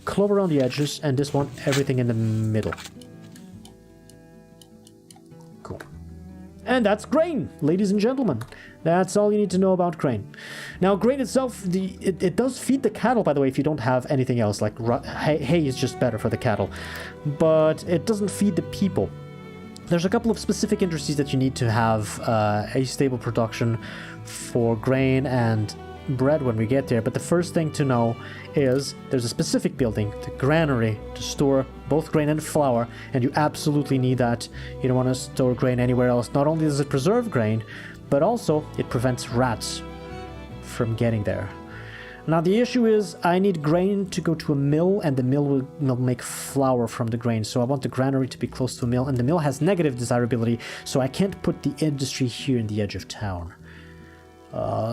Speaker 1: clover on the edges, and this one, everything in the middle. Cool. And that's grain, ladies and gentlemen. That's all you need to know about grain. Now, grain itself, it does feed the cattle, by the way, if you don't have anything else. Like hay is just better for the cattle. But it doesn't feed the people. There's a couple of specific industries that you need to have a stable production for grain and bread when we get there. But the first thing to know is there's a specific building, the granary, to store both grain and flour, and you absolutely need that. You don't want to store grain anywhere else. Not only does it preserve grain, but also it prevents rats from getting there. Now the issue is I need grain to go to a mill, and the mill will make flour from the grain. So I want the granary to be close to a mill, and the mill has negative desirability, so I can't put the industry here in the edge of town.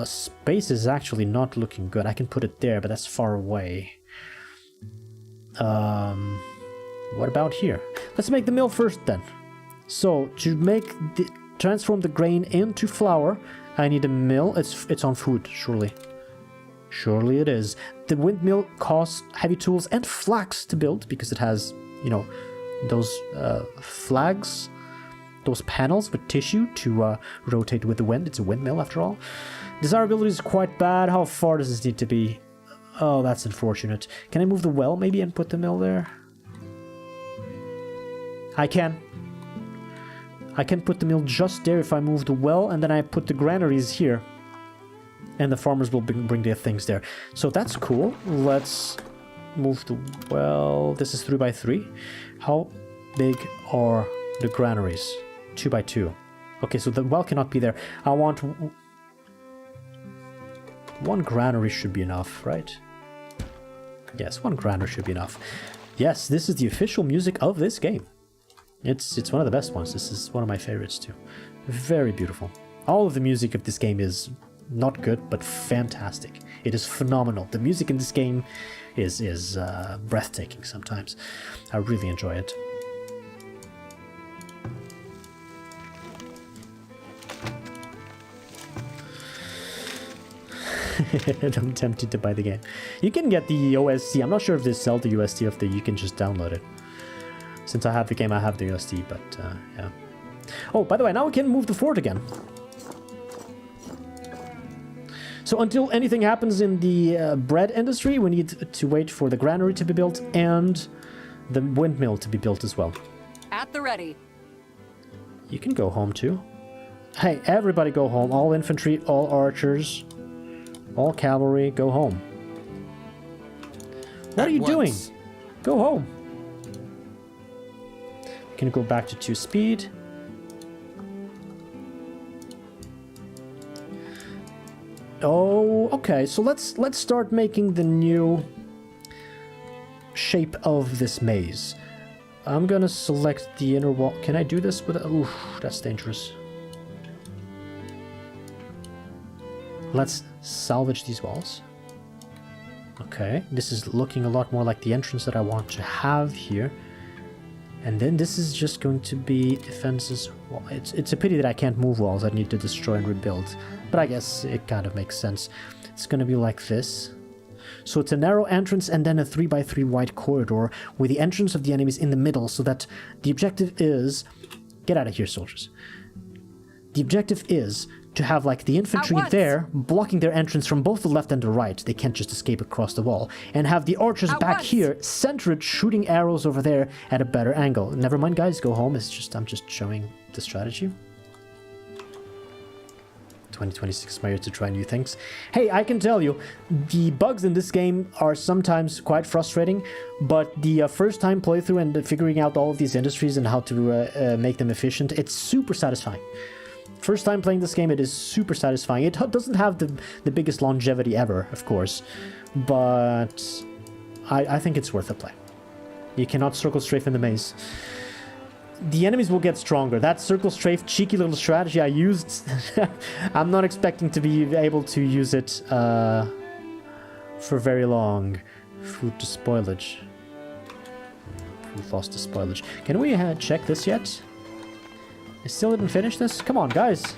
Speaker 1: Space is actually not looking good. I can put it there, but that's far away. What about here? Let's make the mill first then. So to transform the grain into flour, I need a mill. It's on food, surely. Surely it is. The windmill costs heavy tools and flax to build because it has, you know, those flags, those panels with tissue to rotate with the wind. It's a windmill after all. Desirability is quite bad. How far does this need to be? Oh, that's unfortunate. Can I move the well maybe and put the mill there? I can. I can put the mill just there if I move the well, and then I put the granaries here. And the farmers will bring their things there. So that's cool. Let's move the well. This is 3x3. How big are the granaries? 2x2. Okay, so the well cannot be there. I want... One granary should be enough, right? Yes, one granary should be enough. Yes, this is the official music of this game. It's one of the best ones. This is one of my favorites too. Very beautiful. All of the music of this game is not good, but fantastic. It is phenomenal. The music in this game is breathtaking sometimes. I really enjoy it. I'm tempted to buy the game. You can get the OST. I'm not sure if they sell the USD or if you can just download it. Since I have the game, I have the USD, but yeah. Oh, by the way, now we can move the fort again. So until anything happens in the bread industry, we need to wait for the granary to be built and the windmill to be built as well.
Speaker 3: At the ready.
Speaker 1: You can go home too. Hey, everybody go home. All infantry, all archers, all cavalry, go home. What are you doing? Go home. You can go back to 2 speed. Oh, okay. So let's start making the new shape of this maze. I'm gonna select the inner wall. Can I do this with? Oof, that's dangerous. Let's salvage these walls. Okay, this is looking a lot more like the entrance that I want to have here. And then this is just going to be defenses. Well, it's a pity that I can't move walls. I need to destroy and rebuild. But I guess it kind of makes sense. It's going to be like this. So it's a narrow entrance and then a 3x3 wide corridor with the entrance of the enemies in the middle, so that the objective is... Get out of here, soldiers. The objective is to have like the infantry there blocking their entrance from both the left and the right. They can't just escape across the wall. And have the archers back here centered, shooting arrows over there at a better angle. Never mind, guys, go home. It's just I'm just showing the strategy. 2026 is my year to try new things. Hey, I can tell you, the bugs in this game are sometimes quite frustrating, but the first time playthrough and figuring out all of these industries and how to make them efficient, it's super satisfying. First time playing this game, it is super satisfying. It doesn't have the biggest longevity ever, of course, but I think it's worth a play. You cannot circle strafe in the maze. the enemies will get stronger. That circle strafe cheeky little strategy I used, I'm not expecting to be able to use it for very long. Food to spoilage. Food lost to spoilage. Can we check this yet? I still didn't finish this? Come on, guys.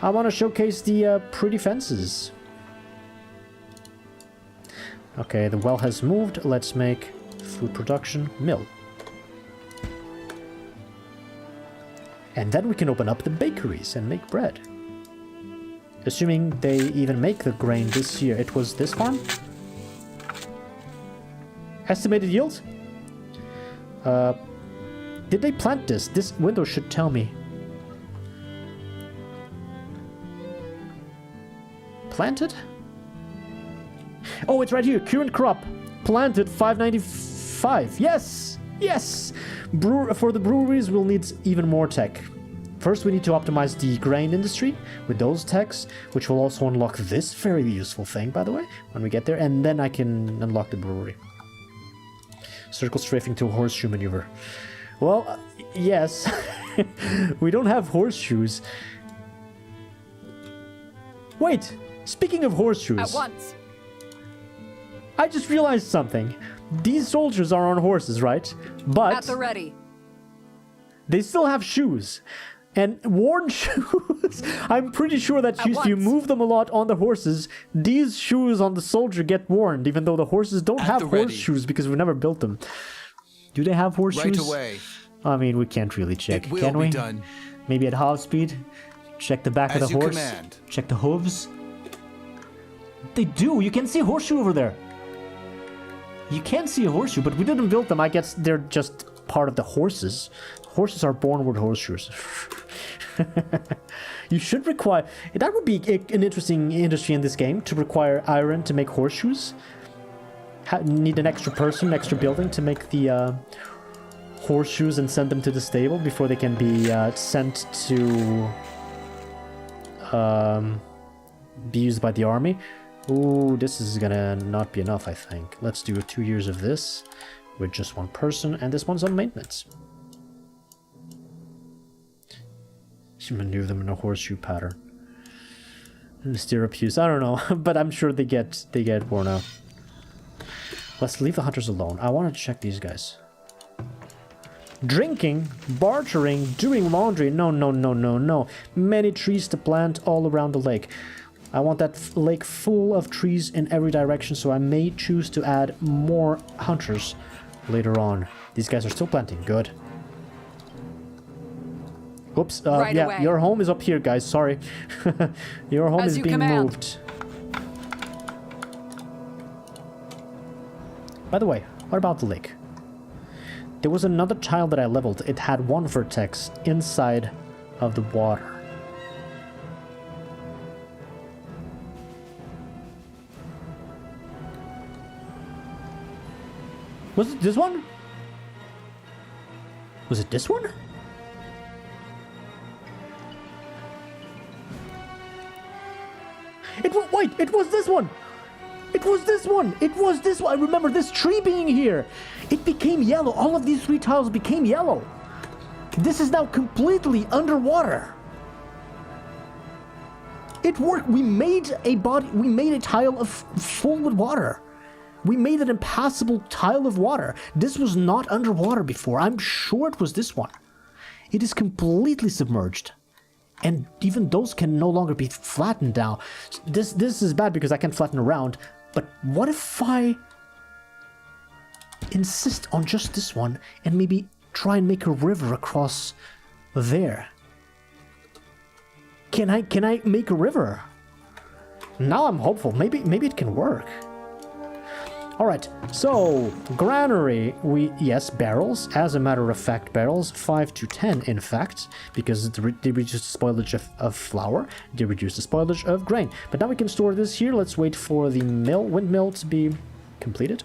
Speaker 1: I want to showcase the pretty fences. Okay, the well has moved. Let's make food production mill. And then we can open up the bakeries and make bread. Assuming they even make the grain this year. It was this farm? Estimated yield? Did they plant this? This window should tell me. Planted? Oh, it's right here. Current crop. Planted 595. Yes! Yes! For the breweries, we'll need even more tech. First, we need to optimize the grain industry with those techs, which will also unlock this very useful thing, by the way, when we get there. And then I can unlock the brewery. Circle strafing to a horseshoe maneuver. Well, yes. We don't have horseshoes. Wait, speaking of horseshoes.
Speaker 3: At once.
Speaker 1: I just realized something. These soldiers are on horses, right? But
Speaker 3: at the ready.
Speaker 1: They still have shoes. And worn shoes. I'm pretty sure that if you move them a lot on the horses, these shoes on the soldier get worn, even though the horses don't have horseshoes because we never built them. Do they have horseshoes?
Speaker 2: Right away.
Speaker 1: I mean, we can't really check,
Speaker 2: it will
Speaker 1: can we?
Speaker 2: Be done.
Speaker 1: Maybe at half speed? Check the back of the horse.
Speaker 2: Command.
Speaker 1: Check the hooves. They do. You can see a horseshoe over there. You can see a horseshoe, but we didn't build them. I guess they're just part of the horses. Horses are born with horseshoes. You should require... That would be an interesting industry in this game, to require iron to make horseshoes. Need an extra person, extra building to make the horseshoes and send them to the stable before they can be sent to be used by the army. Ooh, this is gonna not be enough, I think. Let's do 2 years of this with just one person, and this one's on maintenance. You maneuver them in a horseshoe pattern. And stirrup use, I don't know, but I'm sure they get worn out. Let's leave the hunters alone. I want to check these guys. Drinking, bartering, doing laundry. No, no, no, no, no. Many trees to plant all around the lake. I want that lake full of trees in every direction, so I may choose to add more hunters later on. These guys are still planting. Good. Oops.
Speaker 3: Right
Speaker 1: yeah,
Speaker 3: away.
Speaker 1: your home is up here, guys. Sorry. Your home is being moved. By the way, what about the lake? There was another tile that I leveled. It had one vertex inside of the water. Was it this one? Was it this one? Wait, it was this one! It was this one! It was this one! I remember this tree being here! It became yellow. All of these 3 tiles became yellow. This is now completely underwater. It worked. We made a tile of full with water. We made an impassable tile of water. This was not underwater before. I'm sure it was this one. It is completely submerged. And even those can no longer be flattened now. This is bad because I can flatten around. But what if I insist on just this one and maybe try and make a river across there? Can I make a river? Now I'm hopeful. Maybe it can work. All right, so granary, yes, barrels, as a matter of fact, barrels, 5 to 10, in fact, because they reduce the spoilage of flour, they reduce the spoilage of grain. But now we can store this here. Let's wait for the windmill to be completed.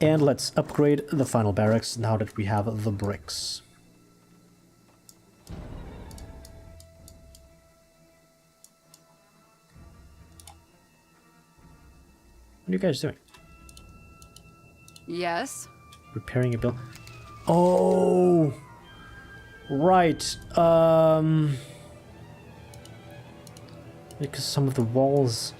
Speaker 1: And let's upgrade the final barracks now that we have the bricks. What are you guys doing?
Speaker 3: Yes?
Speaker 1: Repairing a build. Oh! Right. Because some of the walls...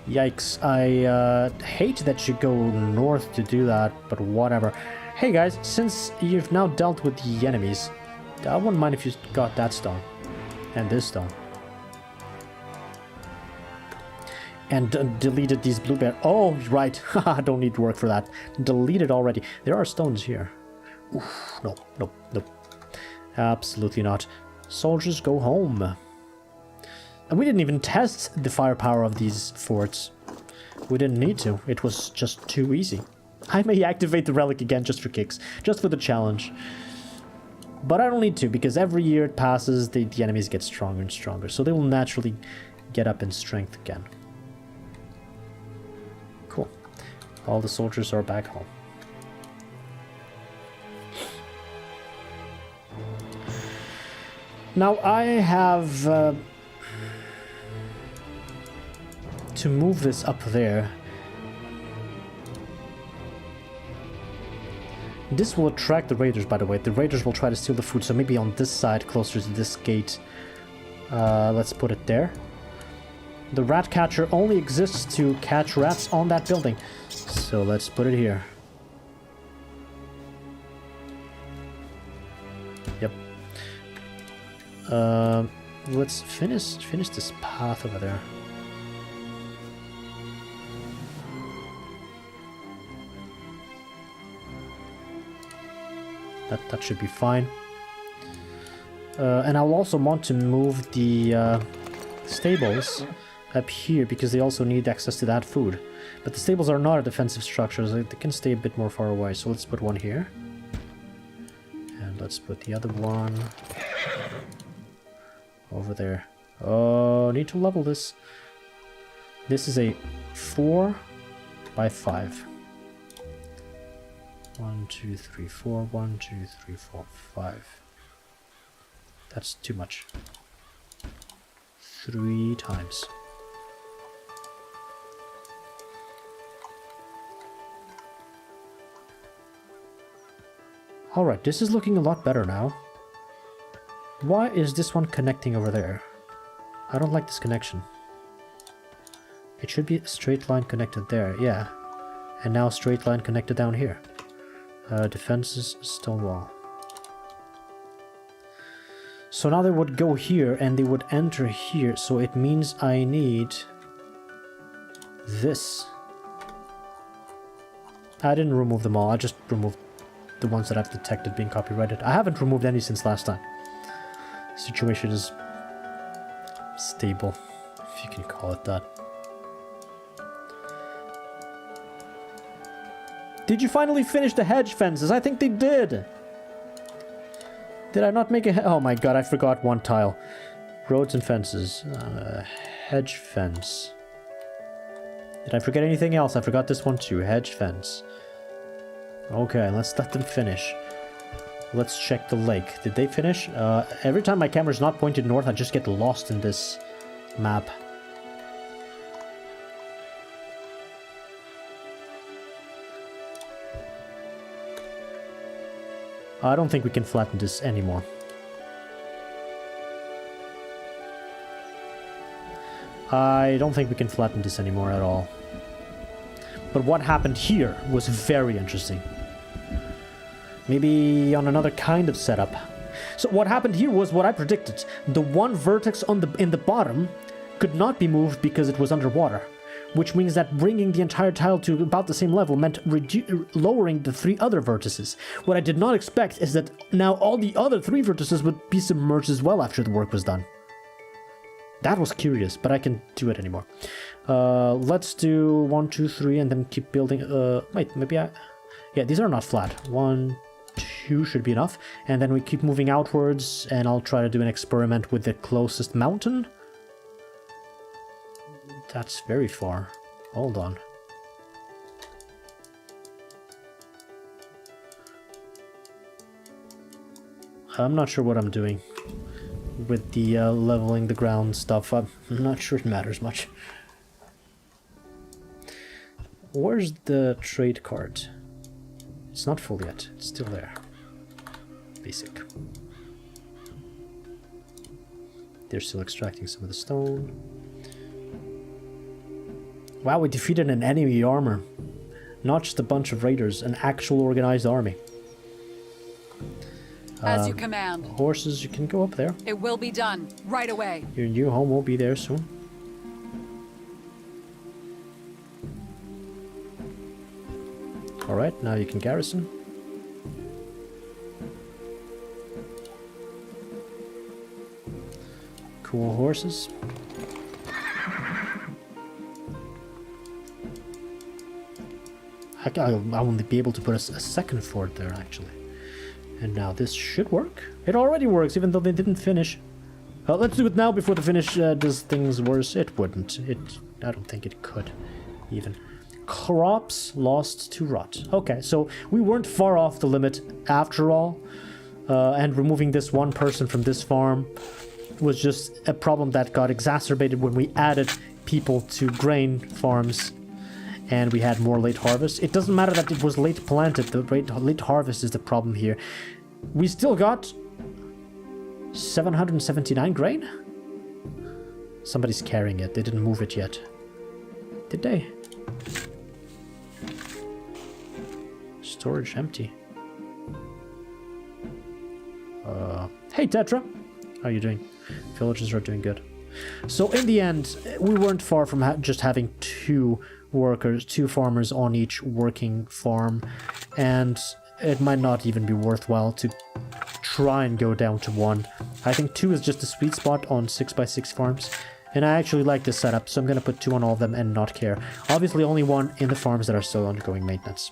Speaker 1: Yikes. I hate that you go north to do that, but whatever. Hey guys, since you've now dealt with the enemies, I wouldn't mind if you got that stone. And this stone. And deleted these blueberry. Oh, right. I don't need to work for that. Deleted already. There are stones here. Oof, no, no, no. Absolutely not. Soldiers, go home. And we didn't even test the firepower of these forts. We didn't need to. It was just too easy. I may activate the relic again just for kicks. Just for the challenge. But I don't need to, because every year it passes, the enemies get stronger and stronger. So they will naturally get up in strength again. Cool. All the soldiers are back home. Now I have... to move this up there. This will attract the raiders, by the way. The raiders will try to steal the food, so maybe on this side, closer to this gate. Let's put it there. The rat catcher only exists to catch rats on that building. So let's put it here. Yep. Let's finish this path over there. That should be fine. And I'll also want to move the stables up here, because they also need access to that food. But the stables are not a defensive structure, so they can stay a bit more far away. So let's put one here. And let's put the other one over there. Oh, need to level this. This is a 4 by 5. 1, 2, 3, 4. 1, 2, 3, 4, 5. That's too much. 3 times. Alright, this is looking a lot better now. Why is this one connecting over there? I don't like this connection. It should be a straight line connected there, yeah. And now a straight line connected down here. Defenses, stone wall. So now they would go here and they would enter here, so it means I need this. I didn't remove them all, I just removed the ones that I've detected being copyrighted. I haven't removed any since last time. Situation is stable, if you can call it that. Did you finally finish the hedge fences? I think they did. Did I not make a... Oh my god, I forgot one tile. Roads and fences. Hedge fence. Did I forget anything else? I forgot this one too. Hedge fence. Okay, let's let them finish. Let's check the lake. Did they finish? Every time my camera's not pointed north, I just get lost in this map. I don't think we can flatten this anymore. I don't think we can flatten this anymore at all. But what happened here was very interesting. Maybe on another kind of setup. So what happened here was what I predicted. The one vertex in the bottom could not be moved because it was underwater. Which means that bringing the entire tile to about the same level meant lowering the 3 other vertices. What I did not expect is that now all the other 3 vertices would be submerged as well after the work was done. That was curious, but I can do it anymore. Let's do 1, 2, 3, and then keep building. Wait, maybe I... Yeah, these are not flat. 1, 2 should be enough. And then we keep moving outwards, and I'll try to do an experiment with the closest mountain. That's very far. Hold on. I'm not sure what I'm doing with the leveling the ground stuff. I'm not sure it matters much. Where's the trade card? It's not full yet. It's still there. Basic. They're still extracting some of the stone. Wow, we defeated an enemy armor. Not just a bunch of raiders, an actual organized army.
Speaker 3: As you command.
Speaker 1: Horses, you can go up there.
Speaker 3: It will be done right away.
Speaker 1: Your new home will be there soon. Alright, now you can garrison. Cool horses. I will be able to put a second fort there, actually. And now this should work. It already works, even though they didn't finish. Let's do it now before the finish does things worse. It wouldn't. I don't think it could, even. Crops lost to rot. Okay, so we weren't far off the limit after all. And removing this one person from this farm was just a problem that got exacerbated when we added people to grain farms. And we had more late harvest. It doesn't matter that it was late planted. The late harvest is the problem here. We still got 779 grain? Somebody's carrying it. They didn't move it yet. Did they? Storage empty. Hey Tetra! How are you doing? Villagers are doing good. So in the end, we weren't far from just having two farmers on each working farm, and it might not even be worthwhile to try and go down to one. I think 2 is just a sweet spot on 6x6 farms, and I actually like this setup, so I'm gonna put 2 on all of them and not care. Obviously only 1 in the farms that are still undergoing maintenance.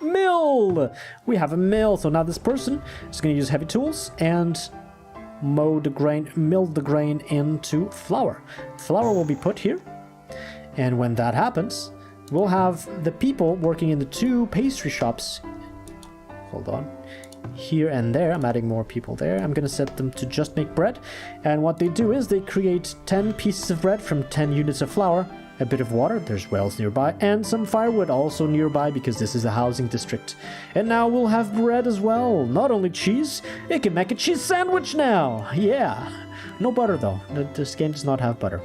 Speaker 1: Mill! We have a mill, so now this person is gonna use heavy tools and mill the grain into flour. Flour will be put here, and when that happens, we'll have the people working in the 2 pastry shops. Hold on. Here and there. I'm adding more people there. I'm gonna set them to just make bread, and what they do is they create 10 pieces of bread from 10 units of flour, a bit of water, there's wells nearby, and some firewood also nearby because this is a housing district. And now we'll have bread as well. Not only cheese, it can make a cheese sandwich now. Yeah. No butter though. This game does not have butter.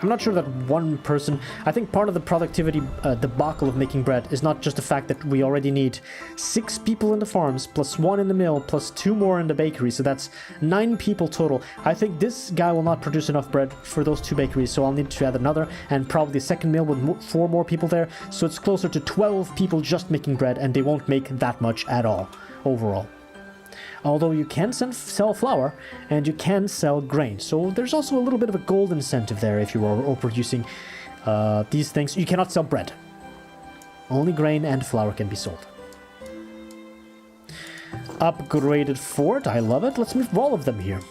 Speaker 1: I'm not sure that one person... I think part of the productivity debacle of making bread is not just the fact that we already need 6 people in the farms, plus 1 in the mill, plus 2 more in the bakery, so that's 9 people total. I think this guy will not produce enough bread for those 2 bakeries, so I'll need to add another, and probably a second mill with 4 more people there, so it's closer to 12 people just making bread, and they won't make that much at all, overall. Although you can sell flour, and you can sell grain. So there's also a little bit of a gold incentive there if you are overproducing these things. You cannot sell bread. Only grain and flour can be sold. Upgraded fort, I love it. Let's move all of them here.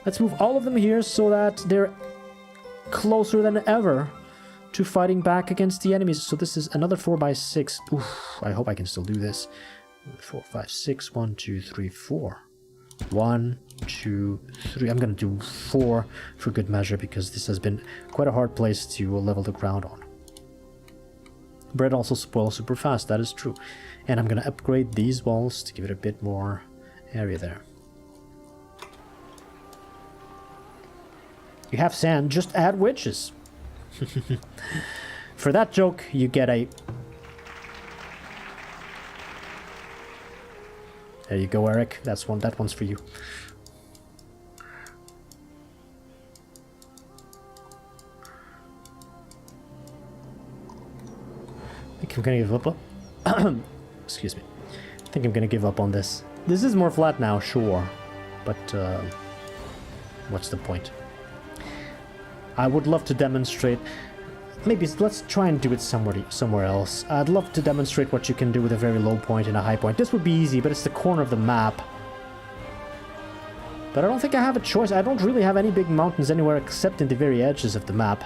Speaker 1: Let's move all of them here so that they're closer than ever to fighting back against the enemies. So this is another 4x6. Oof, I hope I can still do this. 4, 5, 6, 1, 2, 3, 4. 1, 2, 3. I'm gonna do 4 for good measure because this has been quite a hard place to level the ground on. Bread also spoils super fast, that is true. And I'm gonna upgrade these walls to give it a bit more area there. You have sand, just add witches. For that joke, you get a... There you go, Eric. That one's for you. I think I'm gonna give up. Excuse me. I think I'm gonna give up on this. This is more flat now, sure, but what's the point? I would love to demonstrate. Maybe let's try and do it somewhere else. I'd love to demonstrate what you can do with a very low point and a high point. This would be easy, but it's the corner of the map. But I don't think I have a choice. I don't really have any big mountains anywhere except in the very edges of the map.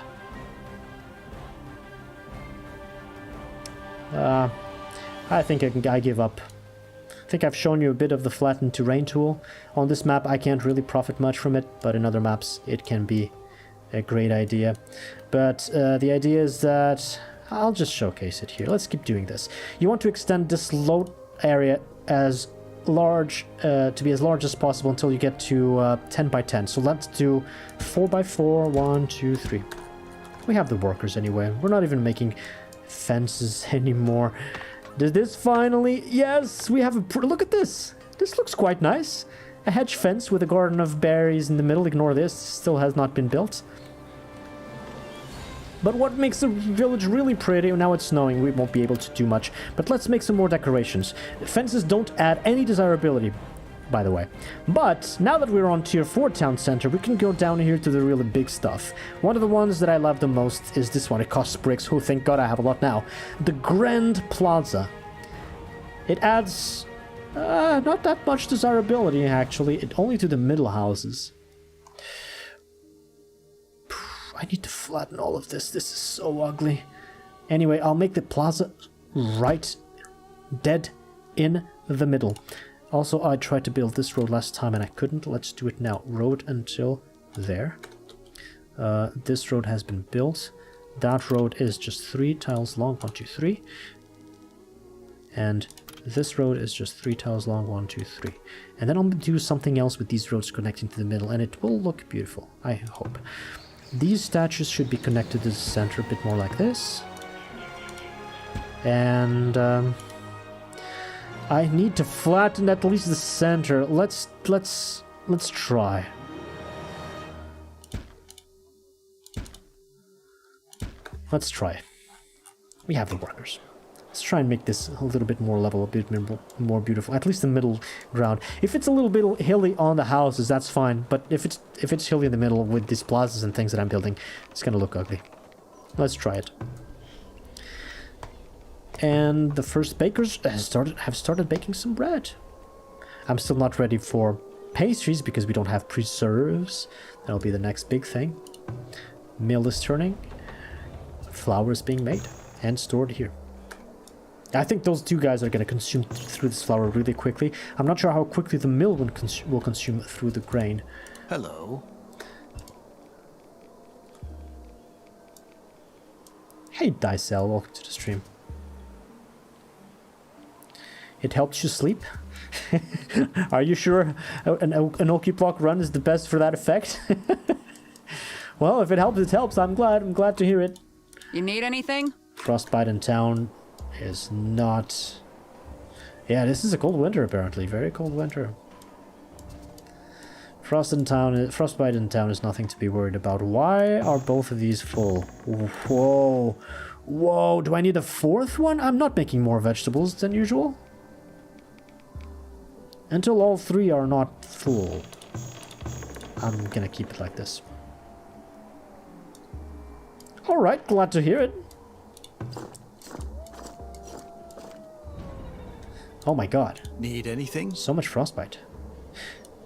Speaker 1: I think I give up. I think I've shown you a bit of the flattened terrain tool. On this map I can't really profit much from it, but in other maps it can be a great idea. But the idea is that I'll just showcase it here. Let's keep doing this. You want to extend this load area as large, to be as large as possible until you get to 10 by 10. So let's do 4 by 4, 1, 2, 3. We have the workers anyway. We're not even making fences anymore. Did this finally? Yes, we have a... Look at this. This looks quite nice. A hedge fence with a garden of berries in the middle. Ignore this. Still has not been built. But what makes the village really pretty, now it's snowing, we won't be able to do much. But let's make some more decorations. Fences don't add any desirability, by the way. But now that we're on tier 4 town center, we can go down here to the really big stuff. One of the ones that I love the most is this one. It costs bricks. Oh, thank God I have a lot now. The Grand Plaza. It adds not that much desirability, actually. Only to the middle houses. I need to flatten all of this. This is so ugly. Anyway, I'll make the plaza right dead in the middle. Also, I tried to build this road last time and I couldn't. Let's do it now. Road until there. This road has been built. That road is just 3 tiles long. 1, 2, 3. And this road is just 3 tiles long. 1, 2, 3. And then I'll do something else with these roads connecting to the middle, and it will look beautiful, I hope. These statues should be connected to the center a bit more like this. And I need to flatten at least the center. Let's try. Let's try. We have the workers. Let's try and make this a little bit more level, a bit more beautiful. At least the middle ground. If it's a little bit hilly on the houses, that's fine. But if it's hilly in the middle with these plazas and things that I'm building, it's gonna look ugly. Let's try it. And the first bakers have started baking some bread. I'm still not ready for pastries because we don't have preserves. That'll be the next big thing. Mill is turning. Flour is being made and stored here. I think those two guys are going to consume through this flour really quickly. I'm not sure how quickly the mill will consume through the grain.
Speaker 2: Hello.
Speaker 1: Hey Dicel, welcome to the stream. It helps you sleep? Are you sure an Okiblock run is the best for that effect? Well, if it helps, it helps. I'm glad to hear it.
Speaker 3: You need anything?
Speaker 1: Frostbite in town is not... Yeah, this is a cold winter apparently. Very cold winter. Frostbite in town is nothing to be worried about. Why are both of these full? Whoa. Whoa, do I need a fourth one? I'm not making more vegetables than usual. Until all 3 are not full, I'm gonna keep it like this. Alright, glad to hear it. Oh my god.
Speaker 2: Need anything?
Speaker 1: So much frostbite.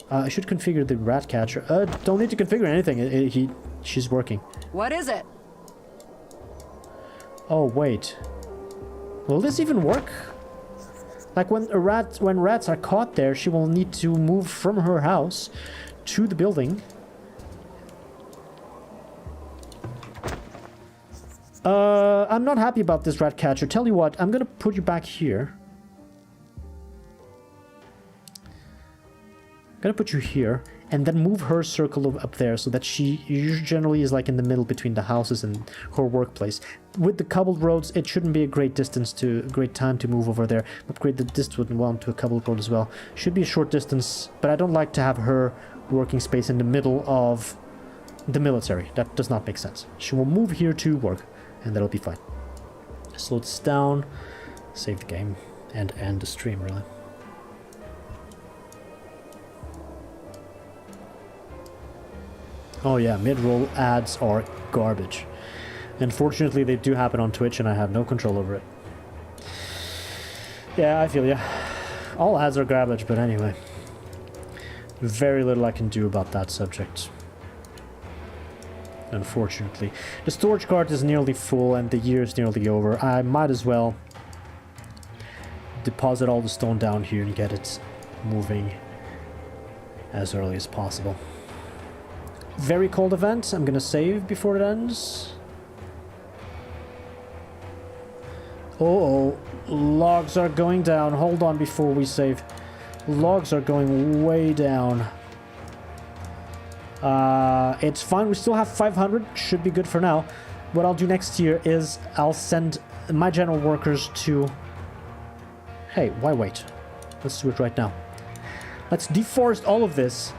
Speaker 1: I should configure the rat catcher. Don't need to configure anything. She's working.
Speaker 3: What is it?
Speaker 1: Oh, wait. Will this even work? Like when rats are caught there, she will need to move from her house to the building. I'm not happy about this rat catcher. Tell you what, I'm gonna put you back here. Gonna put you here and then move her circle up there so that she generally is like in the middle between the houses and her workplace. With the cobbled roads, it shouldn't be a great time to move over there. Upgrade the distance one to a cobbled road as well. Should be a short distance, but I don't like to have her working space in the middle of the military. That does not make sense. She will move here to work and that'll be fine. Slow this down, save the game, and end the stream really. Oh yeah, mid-roll ads are garbage. Unfortunately, they do happen on Twitch and I have no control over it. Yeah, I feel ya. All ads are garbage, but anyway. Very little I can do about that subject. Unfortunately. The storage cart is nearly full and the year is nearly over. I might as well deposit all the stone down here and get it moving as early as possible. very cold event. I'm gonna save before it ends. Uh-oh. Logs are going down. Hold on before we save. Logs are going way down. It's fine. We still have 500. Should be good for now. What I'll do next year is I'll send my general workers to... Hey, why wait? Let's do it right now. Let's deforest all of this,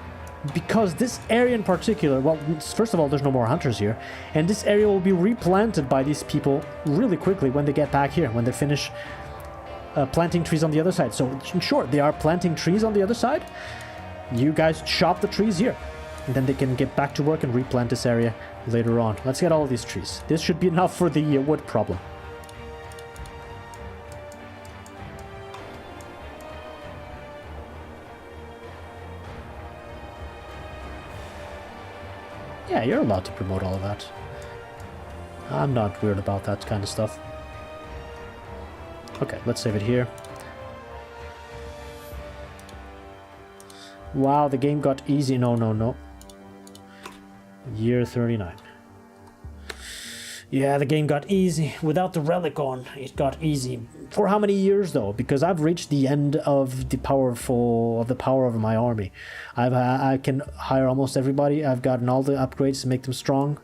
Speaker 1: because this area in particular, well, first of all, there's no more hunters here, and this area will be replanted by these people really quickly when they get back here, when they finish planting trees on the other side. So, sure, they are planting trees on the other side. You guys chop the trees here, and then they can get back to work and replant this area later on. Let's get all of these trees. This should be enough for the wood problem. Yeah, you're allowed to promote all of that. I'm not weird about that kind of stuff. Okay, let's save it here. Wow, the game got easy. No, no, no. Year 39. Yeah, the game got easy. Without the relic on, it got easy. For how many years, though? Because I've reached the end of the power of my army. I can hire almost everybody. I've gotten all the upgrades to make them strong.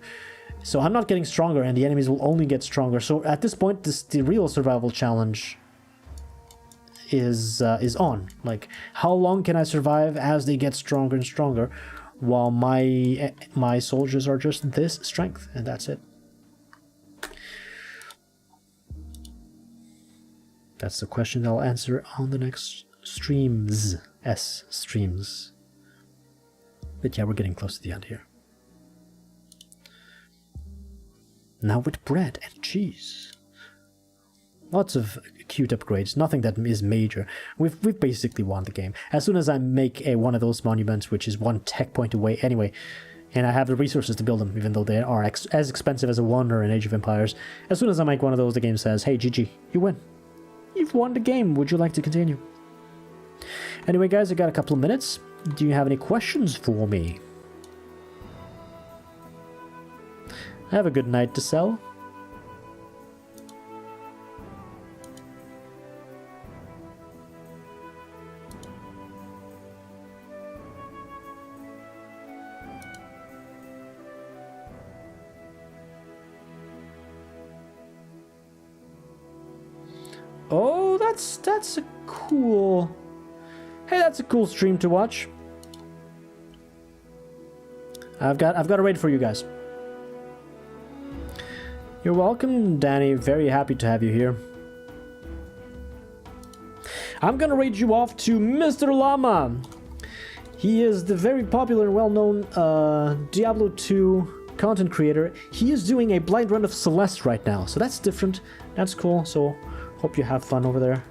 Speaker 1: So I'm not getting stronger, and the enemies will only get stronger. So at this point, the real survival challenge is on. Like, how long can I survive as they get stronger and stronger, while my soldiers are just this strength, and that's it. That's the question I'll answer on the next streams. Streams. But yeah, we're getting close to the end here. Now with bread and cheese. Lots of cute upgrades, nothing that is major. We've basically won the game. As soon as I make one of those monuments, which is 1 tech point away anyway, and I have the resources to build them, even though they are as expensive as a Wonder in Age of Empires, as soon as I make one of those, the game says, hey, GG, you win. You've won the game. Would you like to continue? Anyway, guys, I got a couple of minutes. Do you have any questions for me? Have a good night to sell. Oh, that's a cool... Hey, that's a cool stream to watch. I've got a raid for you guys. You're welcome, Danny. Very happy to have you here. I'm gonna raid you off to Mr. Llama. He is the very popular and well-known Diablo 2 content creator. He is doing a blind run of Celeste right now, so that's different. That's cool, so hope you have fun over there.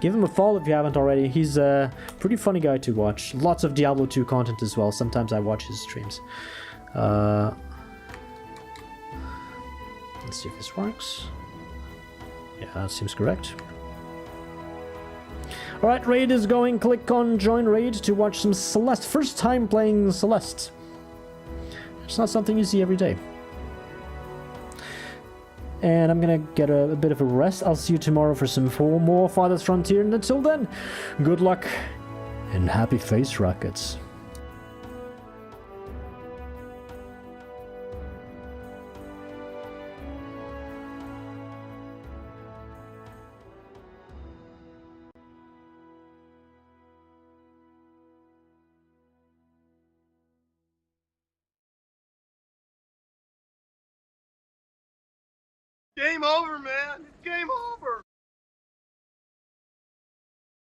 Speaker 1: Give him a follow if you haven't already. He's a pretty funny guy to watch. Lots of Diablo 2 content as well. Sometimes I watch his streams. Let's see if this works. Yeah, that seems correct. Alright, raid is going. Click on join raid to watch some Celeste. First time playing Celeste. It's not something you see every day. And I'm gonna get a bit of a rest. I'll see you tomorrow for some more Farthest Frontier. And until then, good luck and happy face rockets.
Speaker 4: Game over, man. It's game over.